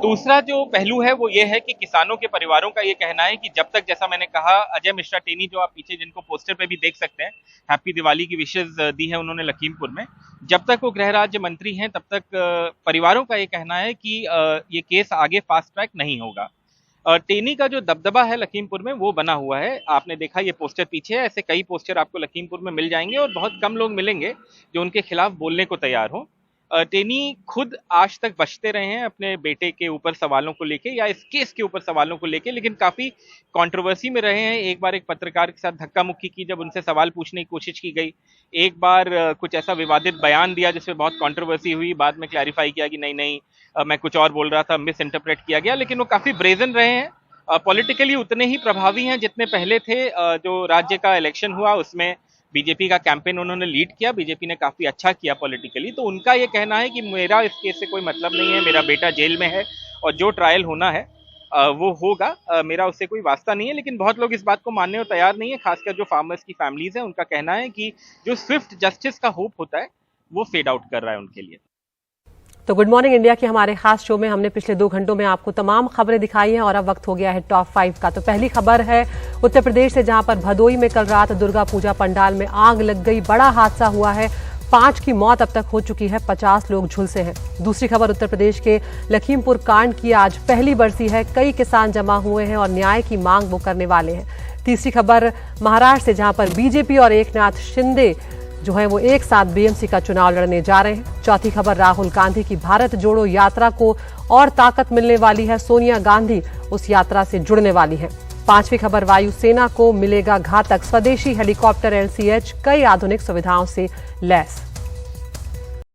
दूसरा जो पहलू है वो ये है कि किसानों के परिवारों का ये कहना है कि जब तक, जैसा मैंने कहा, अजय मिश्रा टेनी जो आप पीछे जिनको पोस्टर पे भी देख सकते हैं, हैप्पी दिवाली की विशेष दी है उन्होंने लखीमपुर में, जब तक वो गृह राज्य मंत्री हैं तब तक परिवारों का ये कहना है कि ये केस आगे फास्ट ट्रैक नहीं होगा। टेनी का जो दबदबा है लखीमपुर में वो बना हुआ है। आपने देखा ये पोस्टर पीछे है, ऐसे कई पोस्टर आपको लखीमपुर में मिल जाएंगे और बहुत कम लोग मिलेंगे जो उनके खिलाफ बोलने को तैयार हो। टेनी खुद आज तक बचते रहे हैं अपने बेटे के ऊपर सवालों को लेके या इस केस के ऊपर सवालों को लेके, लेकिन काफी कंट्रोवर्सी में रहे हैं। एक बार एक पत्रकार के साथ धक्का मुक्की की जब उनसे सवाल पूछने की कोशिश की गई, एक बार कुछ ऐसा विवादित बयान दिया जिसमें बहुत कंट्रोवर्सी हुई, बाद में क्लैरिफाई किया कि नहीं मैं कुछ और बोल रहा था, मिस इंटरप्रेट किया गया, लेकिन वो काफी ब्रेजन रहे हैं पॉलिटिकली उतने ही प्रभावी हैं जितने पहले थे। जो राज्य का इलेक्शन हुआ उसमें बीजेपी का कैंपेन उन्होंने लीड किया, बीजेपी ने काफी अच्छा किया पॉलिटिकली। तो उनका ये कहना है कि मेरा इस केस से कोई मतलब नहीं है, मेरा बेटा जेल में है और जो ट्रायल होना है वो होगा, मेरा उससे कोई वास्ता नहीं है। लेकिन बहुत लोग इस बात को मानने को तैयार नहीं है, खासकर जो फार्मर्स की फैमिलीज हैं, उनका कहना है कि जो स्विफ्ट जस्टिस का होप होता है वो फेड आउट कर रहा है उनके लिए। तो गुड मॉर्निंग इंडिया के हमारे खास शो में हमने पिछले 2 घंटों में आपको तमाम खबरें दिखाई हैं और अब वक्त हो गया है टॉप 5 का। तो पहली खबर है उत्तर प्रदेश से, जहां पर भदोई में कल रात दुर्गा पूजा पंडाल में आग लग गई। बड़ा हादसा हुआ है, 5 की मौत अब तक हो चुकी है, 50 लोग झुलसे हैं। दूसरी खबर उत्तर प्रदेश के लखीमपुर कांड की, आज पहली बरसी है, कई किसान जमा हुए हैं और न्याय की मांग वो करने वाले हैं। तीसरी खबर महाराष्ट्र से, जहां पर बीजेपी और एकनाथ शिंदे जो है वो एक साथ बीएमसी का चुनाव लड़ने जा रहे हैं। चौथी खबर राहुल गांधी की भारत जोड़ो यात्रा को और ताकत मिलने वाली है, सोनिया गांधी उस यात्रा से जुड़ने वाली हैं। पांचवी खबर वायुसेना को मिलेगा घातक स्वदेशी हेलीकॉप्टर LCH, कई आधुनिक सुविधाओं से लैस।